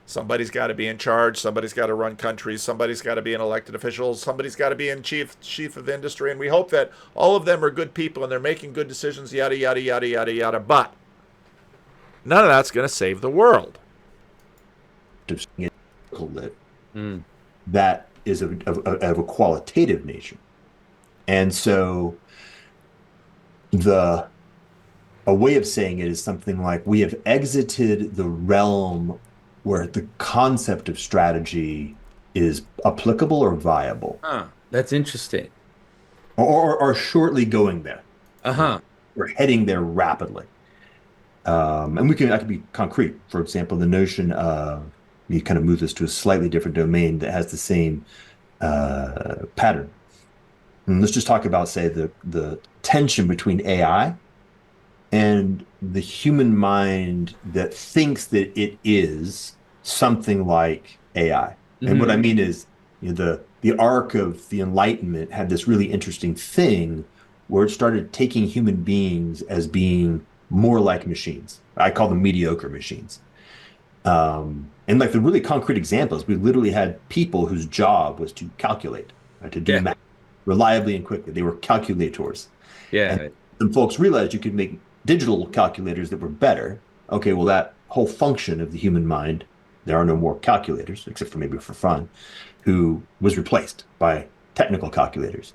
somebody's got to be in charge, somebody's got to run countries, somebody's got to be an elected official, somebody's got to be in chief of industry, and we hope that all of them are good people and they're making good decisions, yada, yada, yada, yada, yada, but none of that's going to save the world. That is of a qualitative nature. And so a way of saying it is something like, we have exited the realm where the concept of strategy is applicable or viable. That's interesting. Or shortly going there. We're heading there rapidly. And I could be concrete. For example, the notion of, you kind of move this to a slightly different domain that has the same pattern. And let's just talk about, say, the tension between AI and the human mind that thinks that it is something like AI. And what I mean is, the arc of the Enlightenment had this really interesting thing where it started taking human beings as being more like machines. I call them mediocre machines. And like the really concrete examples, we literally had people whose job was to calculate, right, to do math reliably and quickly. They were calculators. And some folks realized you could make digital calculators that were better. Okay, well, that whole function of the human mind, there are no more calculators, except for maybe for fun, who was replaced by technical calculators.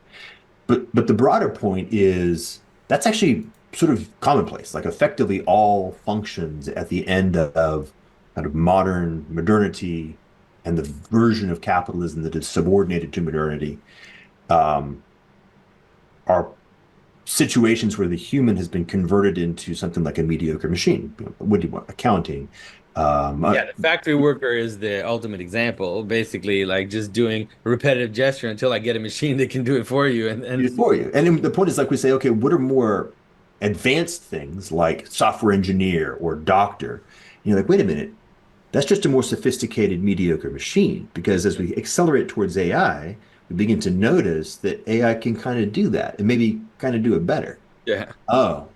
But the broader point is, that's actually sort of commonplace. Like, effectively all functions at the end of kind of modernity and the version of capitalism that is subordinated to modernity are situations where the human has been converted into something like a mediocre machine. What do you want? Accounting. The factory worker is the ultimate example. Basically, like just doing a repetitive gesture until I get a machine that can do it for you. And do it for you. And the point is, like, we say, okay, what are more advanced things like software engineer or doctor? Like, wait a minute, that's just a more sophisticated mediocre machine. Because as we accelerate towards AI, we begin to notice that AI can kind of do that and maybe kind of do it better. Oh,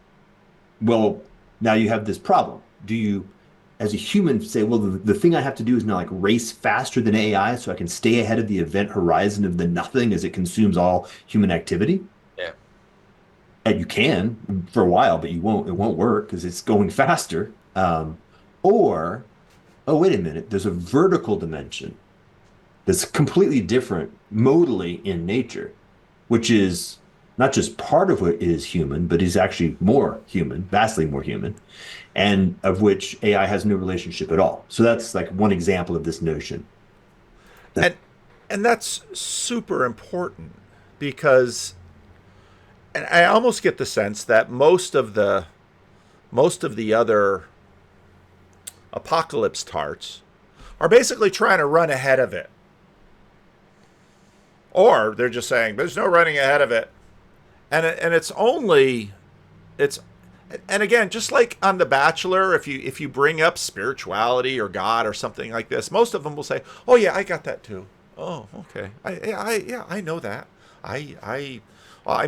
well, now you have this problem. Do you, as a human, say, well, the thing I have to do is now like race faster than AI so I can stay ahead of the event horizon of the nothing as it consumes all human activity? And you can for a while, but it won't work because it's going faster. Or, oh, wait a minute, there's a vertical dimension that's completely different modally in nature, which is not just part of what is human, but is actually more human, vastly more human, and of which AI has no relationship at all. So that's like one example of this notion. and and that's super important because, and I almost get the sense that most of the other apocalypse tarts are basically trying to run ahead of it, or they're just saying there's no running ahead of it, and it's only it's and again, just like on The Bachelor, if you bring up spirituality or God or something like this, most of them will say, "Oh yeah, I got that too." Oh, okay. I know that. Well, I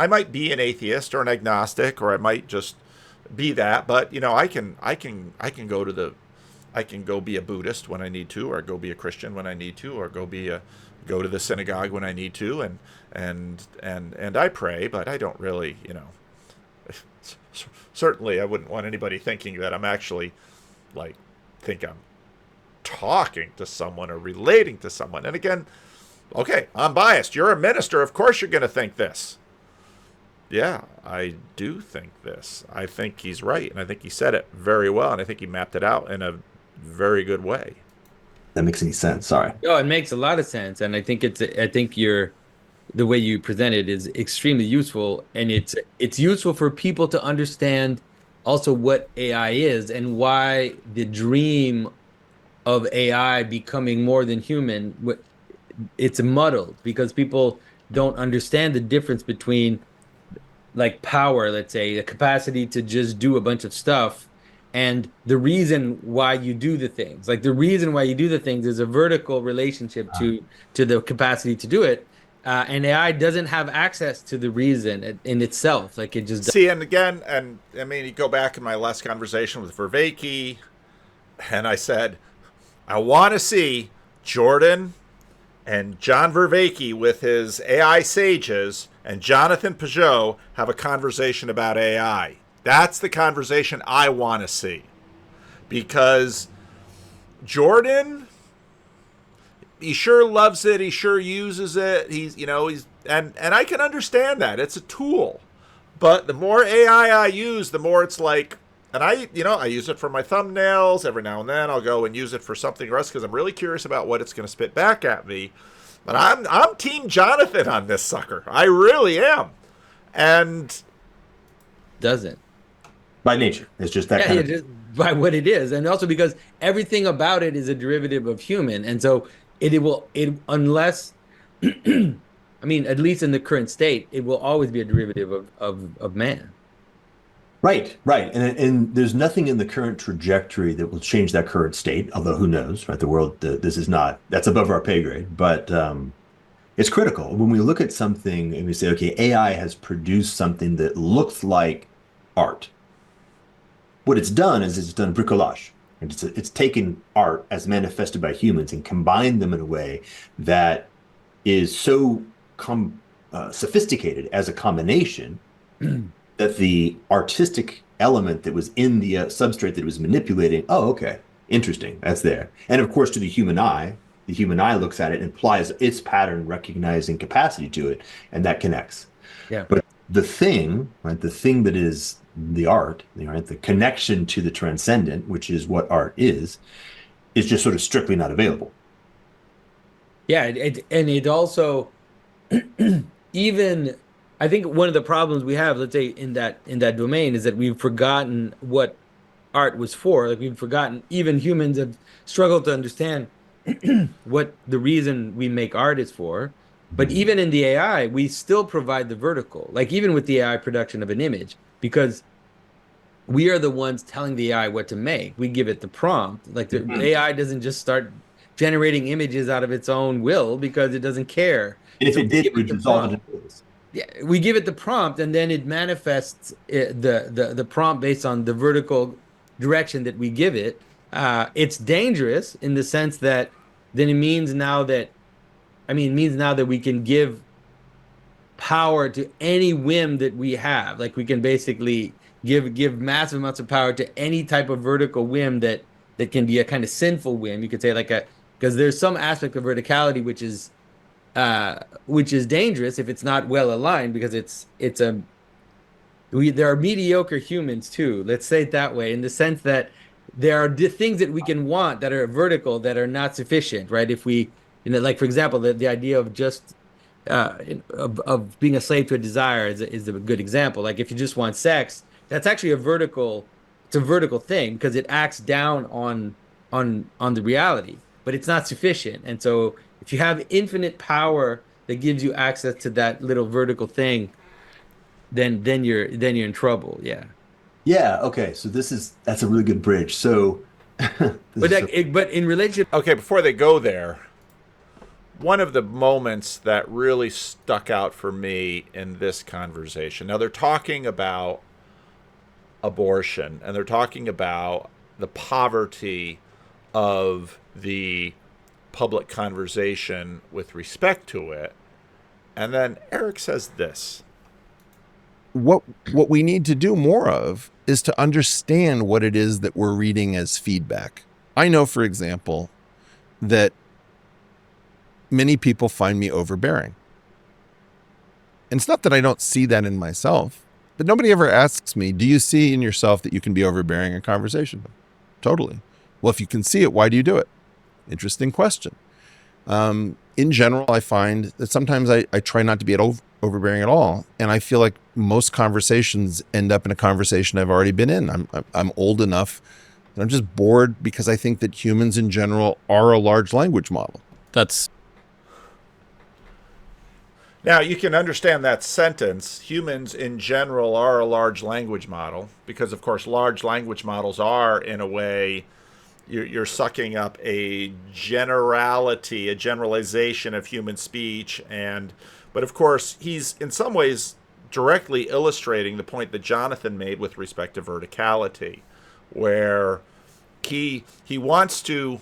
might be an atheist or an agnostic, or I might just be that. But I can go be a Buddhist when I need to, or go be a Christian when I need to, or go to the synagogue when I need to, and I pray, but I don't really, certainly I wouldn't want anybody thinking that I'm actually think I'm talking to someone or relating to someone. And again, okay, I'm biased. You're a minister. Of course you're going to think this. Yeah, I do think this. I think he's right. And I think he said it very well. And I think he mapped it out in a very good way. That makes any sense. Sorry. Oh, it makes a lot of sense, and I think the way you present it is extremely useful, and it's useful for people to understand also what AI is and why the dream of AI becoming more than human, it's muddled because people don't understand the difference between like power, let's say, the capacity to just do a bunch of stuff, and the reason why you do the things. Like the reason why you do the things is a vertical relationship to the capacity to do it. And AI doesn't have access to the reason in itself. Like it just See, and again, and I mean, you go back in my last conversation with Verveke, and I said, I want to see Jordan and John Verveke with his AI sages and Jonathan Peugeot have a conversation about AI. That's the conversation I want to see. Because Jordan, he sure loves it. He sure uses it. And I can understand that. It's a tool. But the more AI I use, the more it's like, and I use it for my thumbnails. Every now and then I'll go and use it for something else because I'm really curious about what it's going to spit back at me. But I'm Team Jonathan on this sucker. I really am. And doesn't. By nature. It's just that kind of... just by what it is. And also because everything about it is a derivative of human. And so unless, I mean, at least in the current state, it will always be a derivative of man. Right. And there's nothing in the current trajectory that will change that current state, although who knows, right? The world, this is not, that's above our pay grade, but it's critical. When we look at something and we say, okay, AI has produced something that looks like art. What it's done is it's done bricolage. And it's taken art as manifested by humans and combined them in a way that is so sophisticated as a combination that the artistic element that was in the substrate that it was manipulating, oh, okay, interesting, that's there. And of course, to the human eye looks at it and applies its pattern recognizing capacity to it, and that connects. Yeah. But the thing, right, the thing that is the art, right, the connection to the transcendent, which is what art is just sort of strictly not available. Yeah, and it also even I think one of the problems we have, let's say in that domain, is that we've forgotten what art was for. Like we've forgotten, even humans have struggled to understand what the reason we make art is for. But even in the AI, we still provide the vertical, like even with the AI production of an image, because we are the ones telling the AI what to make. We give it the prompt. Like the AI doesn't just start generating images out of its own will because it doesn't care. And if it did, it would dissolve it into this. Yeah, we give it the prompt, and then it manifests the prompt based on the vertical direction that we give it. It's dangerous in the sense that then it means now that we can give power to any whim that we have. Like we can basically give massive amounts of power to any type of vertical whim that can be a kind of sinful whim. You could say because there's some aspect of verticality which is which is dangerous if it's not well aligned, because there are mediocre humans too. Let's say it that way, in the sense that there are things that we can want that are vertical that are not sufficient, right? If we, like for example, the idea of just of being a slave to a desire is a good example. Like if you just want sex, that's actually it's a vertical thing because it acts down on the reality, but it's not sufficient. And so if you have infinite power that gives you access to that little vertical thing, then you're in trouble. Yeah. Yeah. Okay. So that's a really good bridge. So, But but in relationship, Okay, before they go there, one of the moments that really stuck out for me in this conversation. Now they're talking about abortion and they're talking about the poverty of the public conversation with respect to it. And then Eric says this. What we need to do more of is to understand what it is that we're reading as feedback. I know, for example, that many people find me overbearing. And it's not that I don't see that in myself, but nobody ever asks me, do you see in yourself that you can be overbearing in conversation? Totally. Well, if you can see it, why do you do it? Interesting question. In general, I find that sometimes I try not to be overbearing at all. And I feel like most conversations end up in a conversation I've already been in. I'm old enough that I'm just bored because I think that humans in general are a large language model. Now, you can understand that sentence. Humans in general are a large language model because, of course, large language models are, in a way, you're sucking up a generality, a generalization of human speech. But, of course, he's, in some ways, directly illustrating the point that Jonathan made with respect to verticality, where he wants to,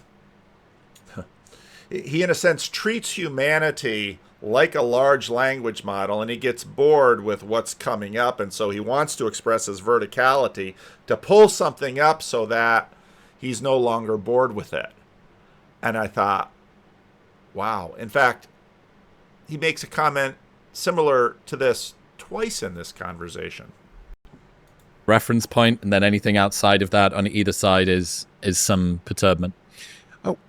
he, in a sense, treats humanity like a large language model, and he gets bored with what's coming up, and so he wants to express his verticality to pull something up so that he's no longer bored with it. And I thought, wow. In fact, he makes a comment similar to this twice in this conversation. Reference point, and then anything outside of that on either side is some perturbment.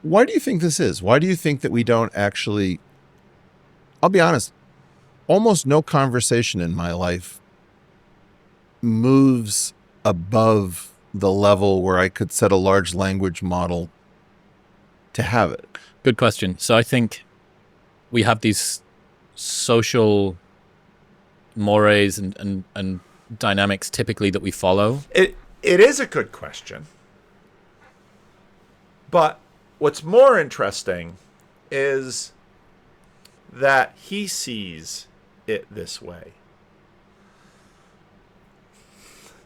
Why do you think this is? Why do you think that we don't actually... I'll be honest, almost no conversation in my life moves above the level where I could set a large language model to have it. Good question. So I think we have these social mores and dynamics typically that we follow. It is a good question. But what's more interesting is that he sees it this way.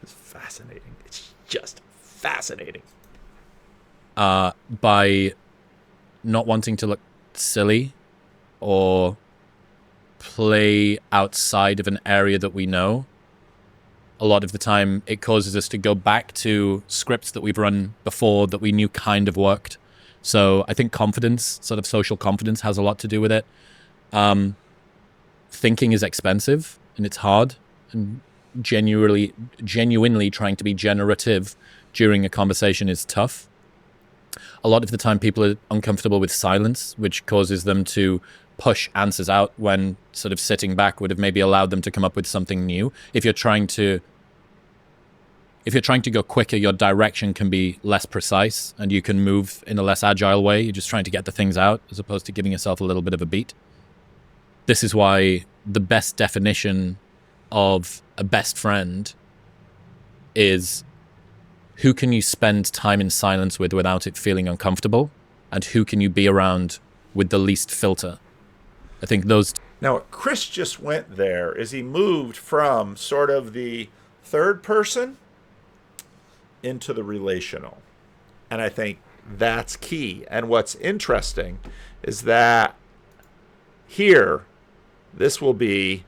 It's fascinating. It's just fascinating. By not wanting to look silly or play outside of an area that we know, a lot of the time it causes us to go back to scripts that we've run before that we knew kind of worked. So I think confidence, sort of social confidence, has a lot to do with it. Thinking is expensive and it's hard, and genuinely trying to be generative during a conversation is tough. A lot of the time people are uncomfortable with silence, which causes them to push answers out when sort of sitting back would have maybe allowed them to come up with something new. If you're trying to go quicker, your direction can be less precise and you can move in a less agile way. You're just trying to get the things out as opposed to giving yourself a little bit of a beat. This is why the best definition of a best friend is who can you spend time in silence with without it feeling uncomfortable, and who can you be around with the least filter. I think those... Now, what Chris just went there is he moved from sort of the third person into the relational. And I think that's key. And what's interesting is that here, this will be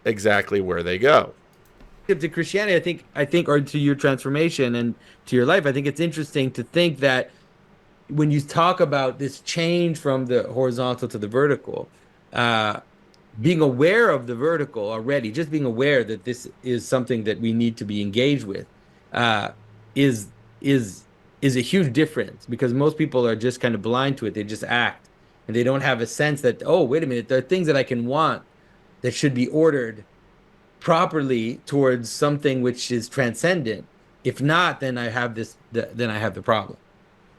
exactly where they go. To Christianity, I think, or to your transformation and to your life, I think it's interesting to think that when you talk about this change from the horizontal to the vertical, being aware of the vertical already, just being aware that this is something that we need to be engaged with, is is is a huge difference, because most people are just kind of blind to it. They just act, and they don't have a sense that, oh, wait a minute, there are things that I can want that should be ordered properly towards something which is transcendent. If not, then I have then I have the problem.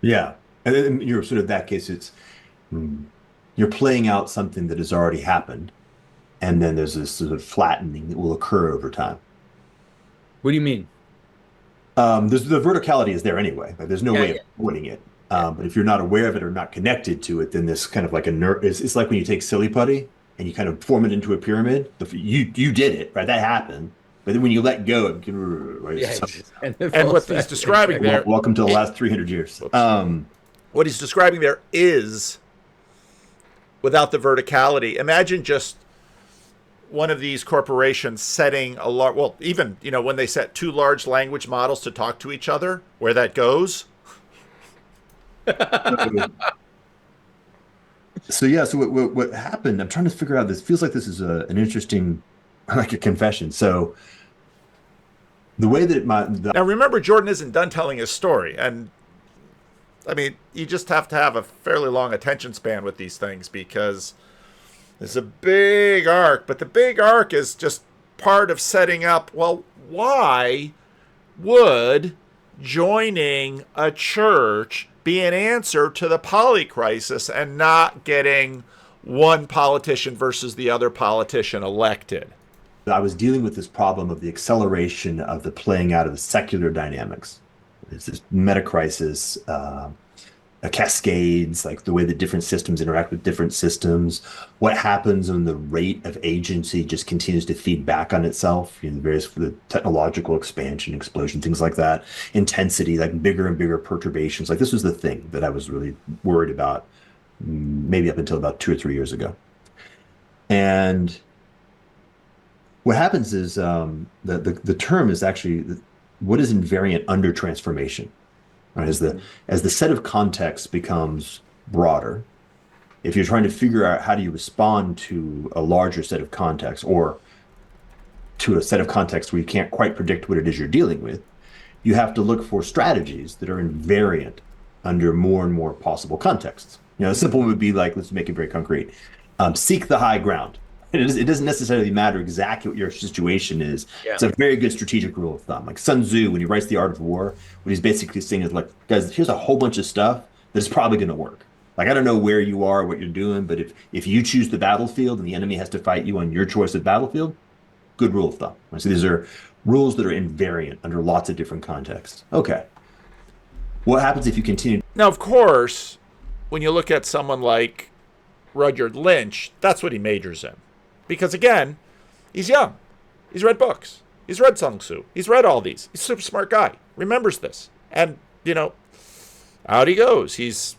Yeah. And then you're sort of that case, it's you're playing out something that has already happened. And then there's this sort of flattening that will occur over time. What do you mean? There's the verticality is there anyway. Like, there's no Yeah, way yeah. of avoiding it. But if you're not aware of it or not connected to it, then this kind of like a nerve. It's like when you take silly putty and you kind of form it into a pyramid. You did it, right? That happened. But then when you let go, it can, right? Yeah, So- And what he's describing there, welcome to the last 300 years. what he's describing there is, without the verticality, imagine just one of these corporations setting a large, well, even, when they set two large language models to talk to each other, where that goes. So yeah, so what happened? I'm trying to figure out. This feels like this is an interesting, like a confession. So the way that Now, remember, Jordan isn't done telling his story. And, I mean, you just have to have a fairly long attention span with these things, because there's a big arc. But the big arc is just part of setting up, well, why would joining a church be an answer to the poly crisis and not getting one politician versus the other politician elected? I was dealing with this problem of the acceleration of the playing out of the secular dynamics. It's this meta crisis, cascades, like the way that different systems interact with different systems. What happens when the rate of agency just continues to feed back on itself? The technological expansion, explosion, things like that. Intensity, like bigger and bigger perturbations. Like, this was the thing that I was really worried about, maybe up until about 2 or 3 years ago. And what happens is the term is actually what is invariant under transformation. Right? As the set of contexts becomes broader, if you're trying to figure out how do you respond to a larger set of contexts, or to a set of contexts where you can't quite predict what it is you're dealing with, you have to look for strategies that are invariant under more and more possible contexts. A simple one would be like, let's make it very concrete. Seek the high ground. It doesn't necessarily matter exactly what your situation is. Yeah. It's a very good strategic rule of thumb. Like Sun Tzu, when he writes The Art of War, what he's basically saying is, like, guys, here's a whole bunch of stuff that is probably going to work. Like, I don't know where you are, what you're doing, but if you choose the battlefield and the enemy has to fight you on your choice of battlefield, good rule of thumb. Right? So these are rules that are invariant under lots of different contexts. Okay. What happens if you continue? Now, of course, when you look at someone like Rudyard Lynch, that's what he majors in. Because, again, he's young. He's read books. He's read Sun Tzu. He's read all these. He's a super smart guy. Remembers this. And, out he goes. He's,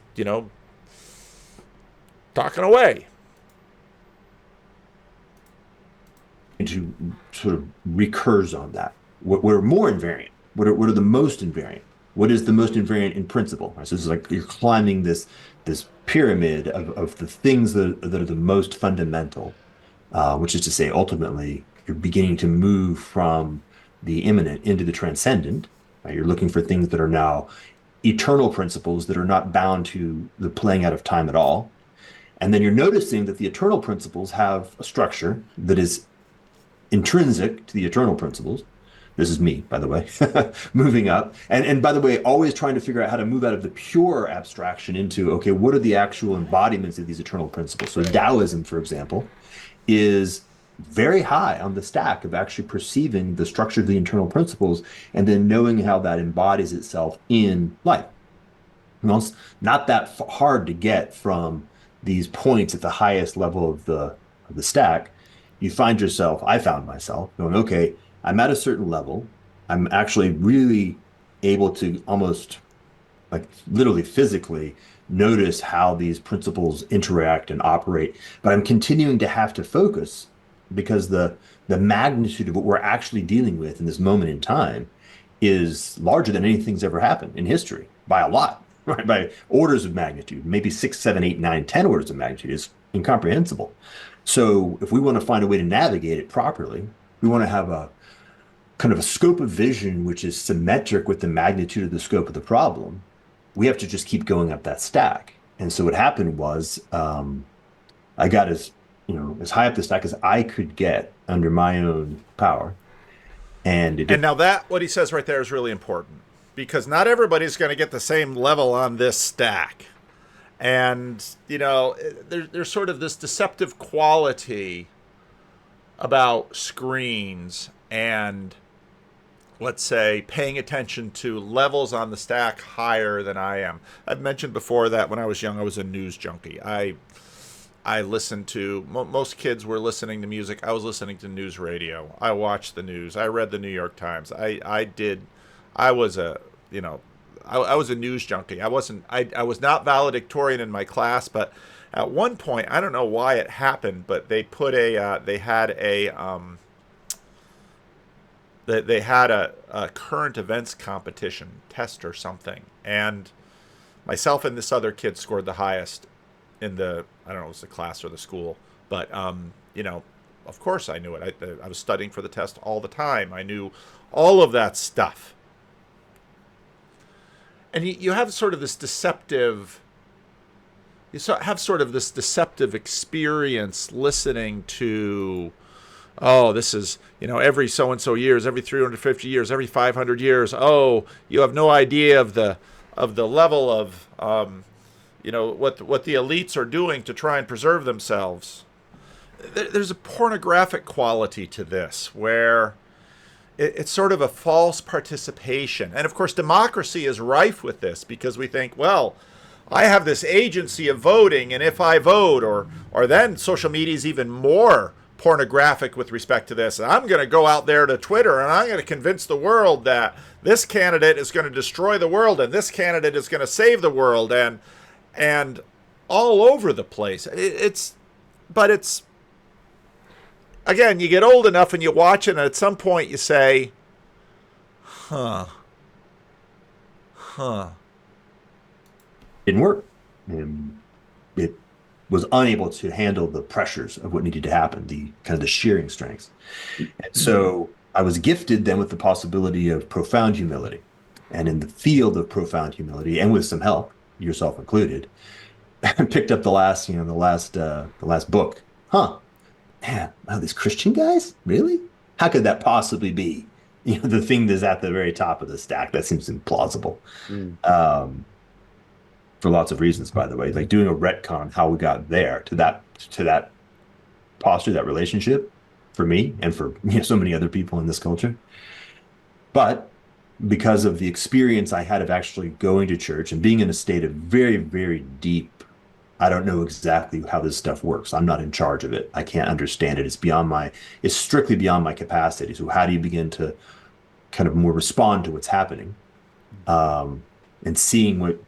talking away. To sort of recurs on that. What are more invariant? What are the most invariant? What is the most invariant in principle? Right? So this is like you're climbing this pyramid of the things that are the most fundamental. Which is to say, ultimately, you're beginning to move from the immanent into the transcendent. Right? You're looking for things that are now eternal principles that are not bound to the playing out of time at all. And then you're noticing that the eternal principles have a structure that is intrinsic to the eternal principles. This is me, by the way, moving up. And by the way, always trying to figure out how to move out of the pure abstraction into, okay, what are the actual embodiments of these eternal principles? So Taoism, for example, is very high on the stack of actually perceiving the structure of the internal principles and then knowing how that embodies itself in life. It's not that hard to get from these points at the highest level of the stack. I found myself going, okay, I'm at a certain level. I'm actually really able to almost, like, literally physically notice how these principles interact and operate, but I'm continuing to have to focus because the magnitude of what we're actually dealing with in this moment in time is larger than anything's ever happened in history by a lot, right? By orders of magnitude, maybe 6, 7, 8, 9, 10 orders of magnitude. Is incomprehensible. So if we want to find a way to navigate it properly, we want to have a kind of a scope of vision which is symmetric with the magnitude of the scope of the problem. We have to just keep going up that stack. And so what happened was I got as high up the stack as I could get under my own power. And now that what he says right there is really important, because not everybody's going to get the same level on this stack. And, there's sort of this deceptive quality about screens and, let's say, paying attention to levels on the stack higher than I am. I've mentioned before that when I was young, I was a news junkie. I listened to, most kids were listening to music. I was listening to news radio. I watched the news. I read the New York Times. I was a news junkie. I was not valedictorian in my class, but at one point, I don't know why it happened, but they put they had a current events competition test or something, and myself and this other kid scored the highest in the, I don't know if it was the class or the school, but of course I knew it. I was studying for the test all the time. I knew all of that stuff. And you have sort of this deceptive, experience listening to, oh, this is, every so-and-so years, every 350 years, every 500 years. Oh, you have no idea of the level of, what the elites are doing to try and preserve themselves. There's a pornographic quality to this where it's sort of a false participation. And of course, democracy is rife with this because we think, well, I have this agency of voting, and if I vote, or then social media is even more pornographic with respect to this. And I'm going to go out there to Twitter and I'm going to convince the world that this candidate is going to destroy the world and this candidate is going to save the world, and all over the place. But it's again, you get old enough and you watch it, and at some point you say, huh. Didn't work. It was unable to handle the pressures of what needed to happen, the kind of the shearing strengths. And so I was gifted then with the possibility of profound humility. And in the field of profound humility, and with some help, yourself included, I picked up the last book. Man, wow, these Christian guys? Really? How could that possibly be? The thing that's at the very top of the stack. That seems implausible. For lots of reasons, by the way. Like doing a retcon, how we got there to that posture, that relationship, for me and for so many other people in this culture. But because of the experience I had of actually going to church and being in a state of very, very deep, I don't know exactly how this stuff works. I'm not in charge of it. I can't understand it. It's strictly beyond my capacity. So how do you begin to kind of more respond to what's happening? And seeing what,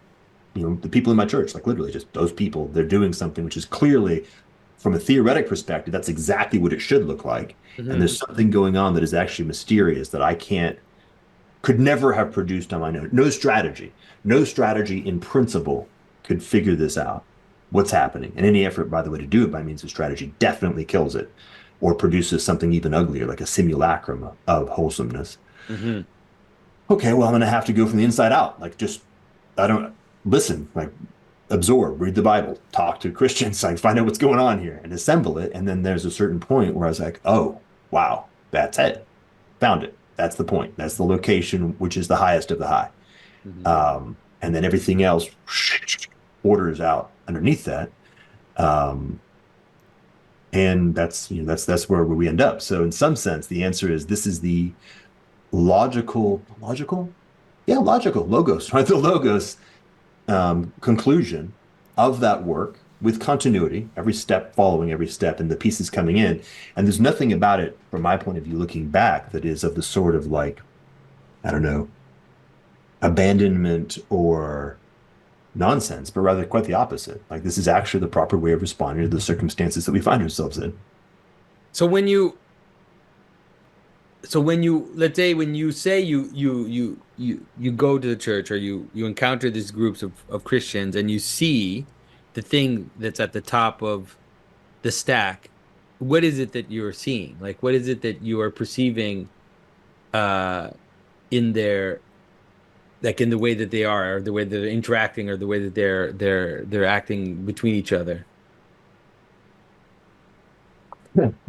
the people in my church, like literally just those people, they're doing something which is clearly, from a theoretic perspective, that's exactly what it should look like. Mm-hmm. And there's something going on that is actually mysterious that I could never have produced on my own. No strategy in principle could figure this out. What's happening? And any effort, by the way, to do it by means of strategy definitely kills it or produces something even uglier, like a simulacrum of wholesomeness. Mm-hmm. Okay, well, I'm going to have to go from the inside out. Like, listen, like, absorb, read the Bible, talk to Christians, like, find out what's going on here and assemble it. And then there's a certain point where I was like, oh, wow, that's it. Found it. That's the point. That's the location, which is the highest of the high. Mm-hmm. And then everything else orders out underneath that. And that's where we end up. So in some sense, the answer is this is the logical logos, right? The logos conclusion of that work with continuity, every step following every step and the pieces coming in. And there's nothing about it from my point of view, looking back, that is of the sort of like, I don't know, abandonment or nonsense, but rather quite the opposite. Like, this is actually the proper way of responding to the circumstances that we find ourselves in. So when you let's say when you say you go to the church, or you encounter these groups of Christians, and you see the thing that's at the top of the stack, what is it that you're seeing? Like, what is it that you are perceiving in their, like in the way that they are, or the way that they're interacting, or the way that they're acting between each other?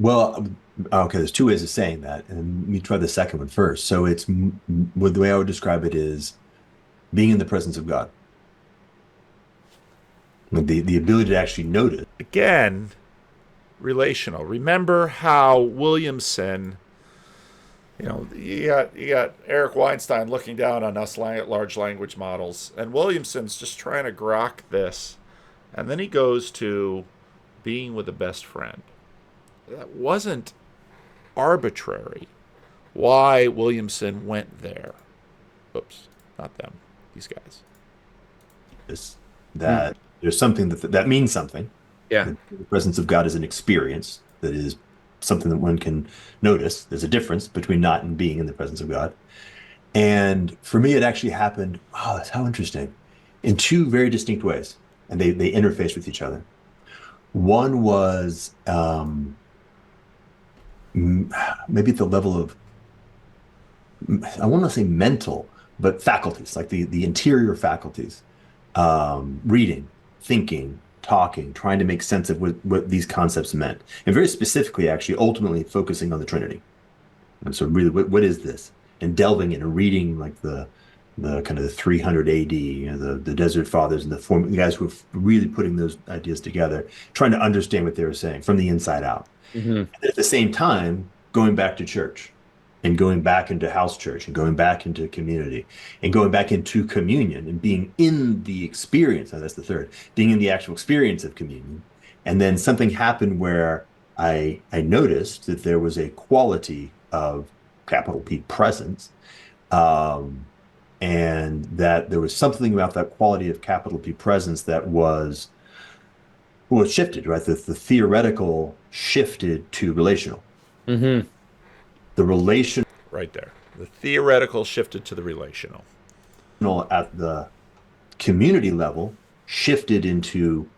Well, okay, there's two ways of saying that, and let me try the second one first. So well, the way I would describe it is being in the presence of God. The ability to actually notice. Again, relational. Remember how Williamson, you got Eric Weinstein looking down on us large language models, and Williamson's just trying to grok this, and then he goes to being with a best friend. That wasn't arbitrary. Why Williamson went there? Oops, not them. These guys. That there's something that means something. Yeah. The presence of God is an experience that is something that one can notice. There's a difference between not and being in the presence of God. And for me, it actually happened, oh, that's how interesting, in two very distinct ways. And they interface with each other. One was maybe at the level of, I want to say mental, but faculties, like the interior faculties, reading, thinking, talking, trying to make sense of what these concepts meant. And very specifically, actually, ultimately focusing on the Trinity. And so really, what is this? And delving in and reading like the kind of the 300 AD, the Desert Fathers and the guys who were really putting those ideas together, trying to understand what they were saying from the inside out. And at the same time, going back to church and going back into house church and going back into community and going back into communion and being in the experience. That's the third, being in the actual experience of communion. And then something happened where I noticed that there was a quality of capital P presence, and that there was something about that quality of capital P presence that was shifted, right? The theoretical shifted to relational. The relation right there. The theoretical shifted to the relational. At the community level shifted into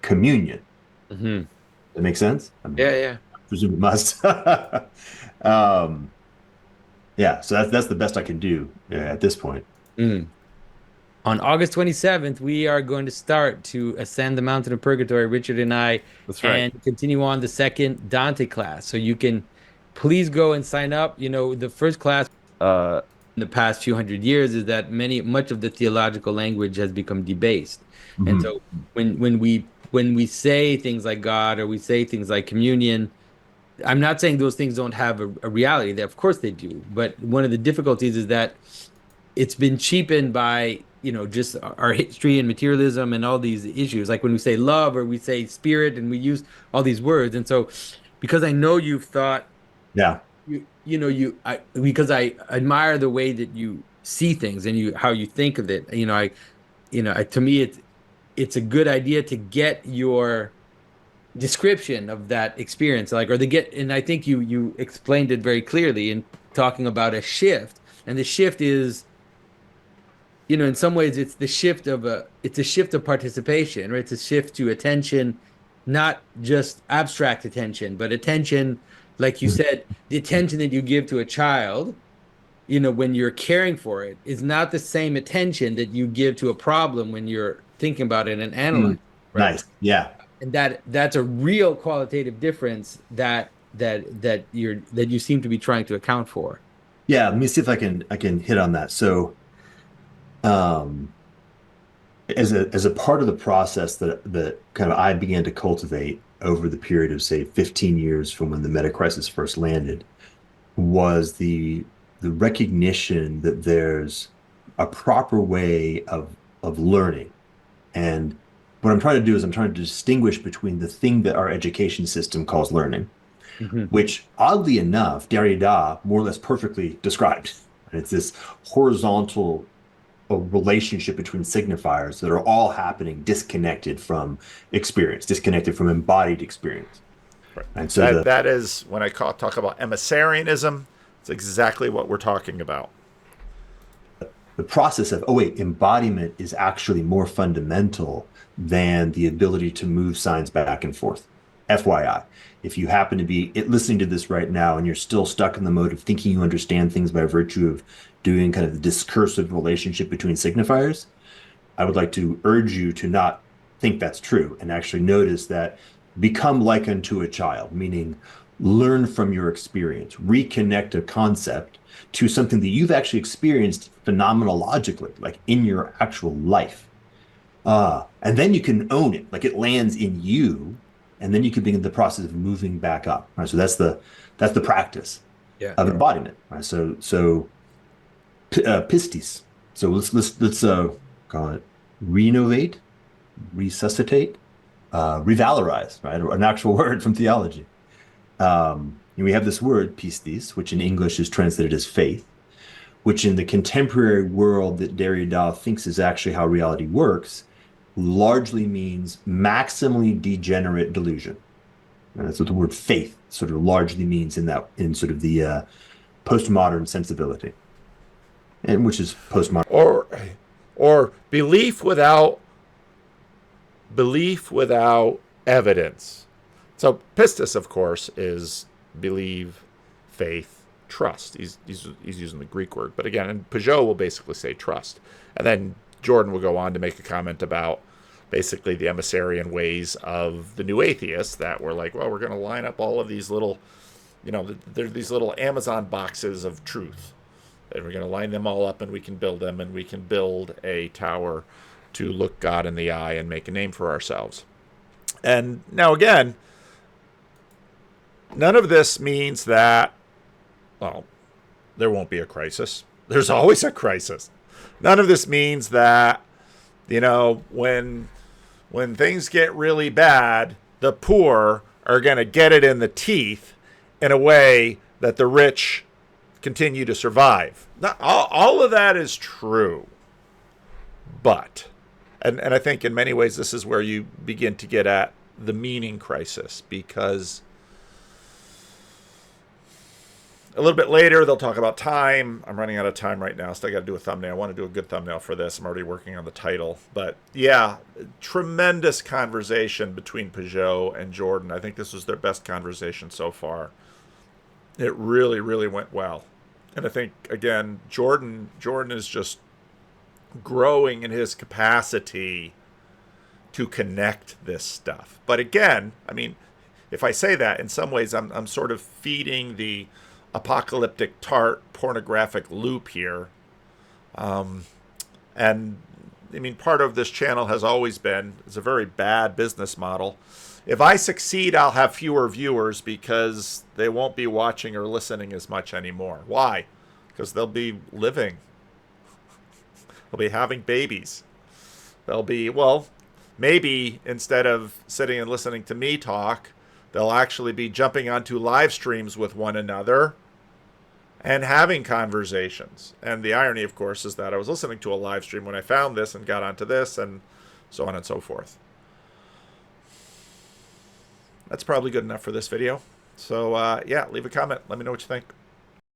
communion. That makes sense? Yeah. I presume it must. Yeah, so that's the best I can do at this point. On August 27th, we are going to start to ascend the mountain of purgatory, Richard and I, That's right. and continue on the second Dante class. So you can please go and sign up. The first class in the past few hundred years is that much of the theological language has become debased. And so when we say things like God, or we say things like communion, I'm not saying those things don't have a reality. Of course they do. But one of the difficulties is that it's been cheapened by, just our history and materialism and all these issues. Like when we say love or we say spirit and we use all these words. And so because I know you've thought, because I admire the way that you see things and how you think of it. To me, it's a good idea to get your description of that experience, and I think you explained it very clearly in talking about a shift, and the shift is, in some ways it's a shift of participation, right? It's a shift to attention, not just abstract attention, but attention, like you said, the attention that you give to a child, when you're caring for it, is not the same attention that you give to a problem when you're thinking about it and analyzing. Right? Nice. Yeah. And that's a real qualitative difference that you seem to be trying to account for. Yeah, let me see if I can hit on that. So, as a part of the process that kind of I began to cultivate over the period of, say, 15 years from when the meta crisis first landed, was the recognition that there's a proper way of learning. And what I'm trying to do is I'm trying to distinguish between the thing that our education system calls learning, which oddly enough, Derrida more or less perfectly described. And it's this horizontal relationship between signifiers that are all happening disconnected from experience, disconnected from embodied experience. Right. And so that is when I talk about emissarianism. It's exactly what we're talking about. The process of, embodiment is actually more fundamental than the ability to move signs back and forth. FYI, if you happen to be listening to this right now and you're still stuck in the mode of thinking you understand things by virtue of doing kind of the discursive relationship between signifiers, I would like to urge you to not think that's true and actually notice that become like unto a child, meaning learn from your experience, reconnect a concept to something that you've actually experienced phenomenologically, like in your actual life. And then you can own it, like it lands in you, and then you can begin the process of moving back up. Right? So that's the practice of embodiment. Right? Pistis. So let's call it renovate, resuscitate, revalorize. Right, an actual word from theology. And we have this word pistis, which in English is translated as faith, which in the contemporary world that Derrida thinks is actually how reality works, largely means maximally degenerate delusion. And that's what the word faith sort of largely means in sort of the postmodern sensibility, and which is postmodern. Or belief without evidence. So pistis, of course, is believe, faith, trust. He's using the Greek word, but again, and Peugeot will basically say trust, and then Jordan will go on to make a comment about basically the emissarian ways of the new atheists that were like, well, we're going to line up all of these little, there's these little Amazon boxes of truth, and we're going to line them all up, and we can build them, and we can build a tower to look God in the eye and make a name for ourselves. And now again, none of this means that, well, there won't be a crisis. There's always a crisis. None of this means that, when things get really bad, the poor are going to get it in the teeth in a way that the rich continue to survive. Not, all of that is true. But, and I think in many ways this is where you begin to get at the meaning crisis, because a little bit later, they'll talk about time. I'm running out of time right now, so I got to do a thumbnail. I want to do a good thumbnail for this. I'm already working on the title. But yeah, tremendous conversation between Peugeot and Jordan. I think this was their best conversation so far. It really, really went well. And I think, again, Jordan is just growing in his capacity to connect this stuff. But again, I mean, if I say that, in some ways I'm sort of feeding the apocalyptic tart pornographic loop here. And I mean, part of this channel has always been, it's a very bad business model. If I succeed, I'll have fewer viewers because they won't be watching or listening as much anymore. Why? Because they'll be living. They'll be having babies. They'll be, well, maybe instead of sitting and listening to me talk, they'll actually be jumping onto live streams with one another and having conversations. And the irony, of course, is that I was listening to a live stream when I found this and got onto this, and so on and so forth. That's probably good enough for this video. So, yeah, leave a comment. Let me know what you think.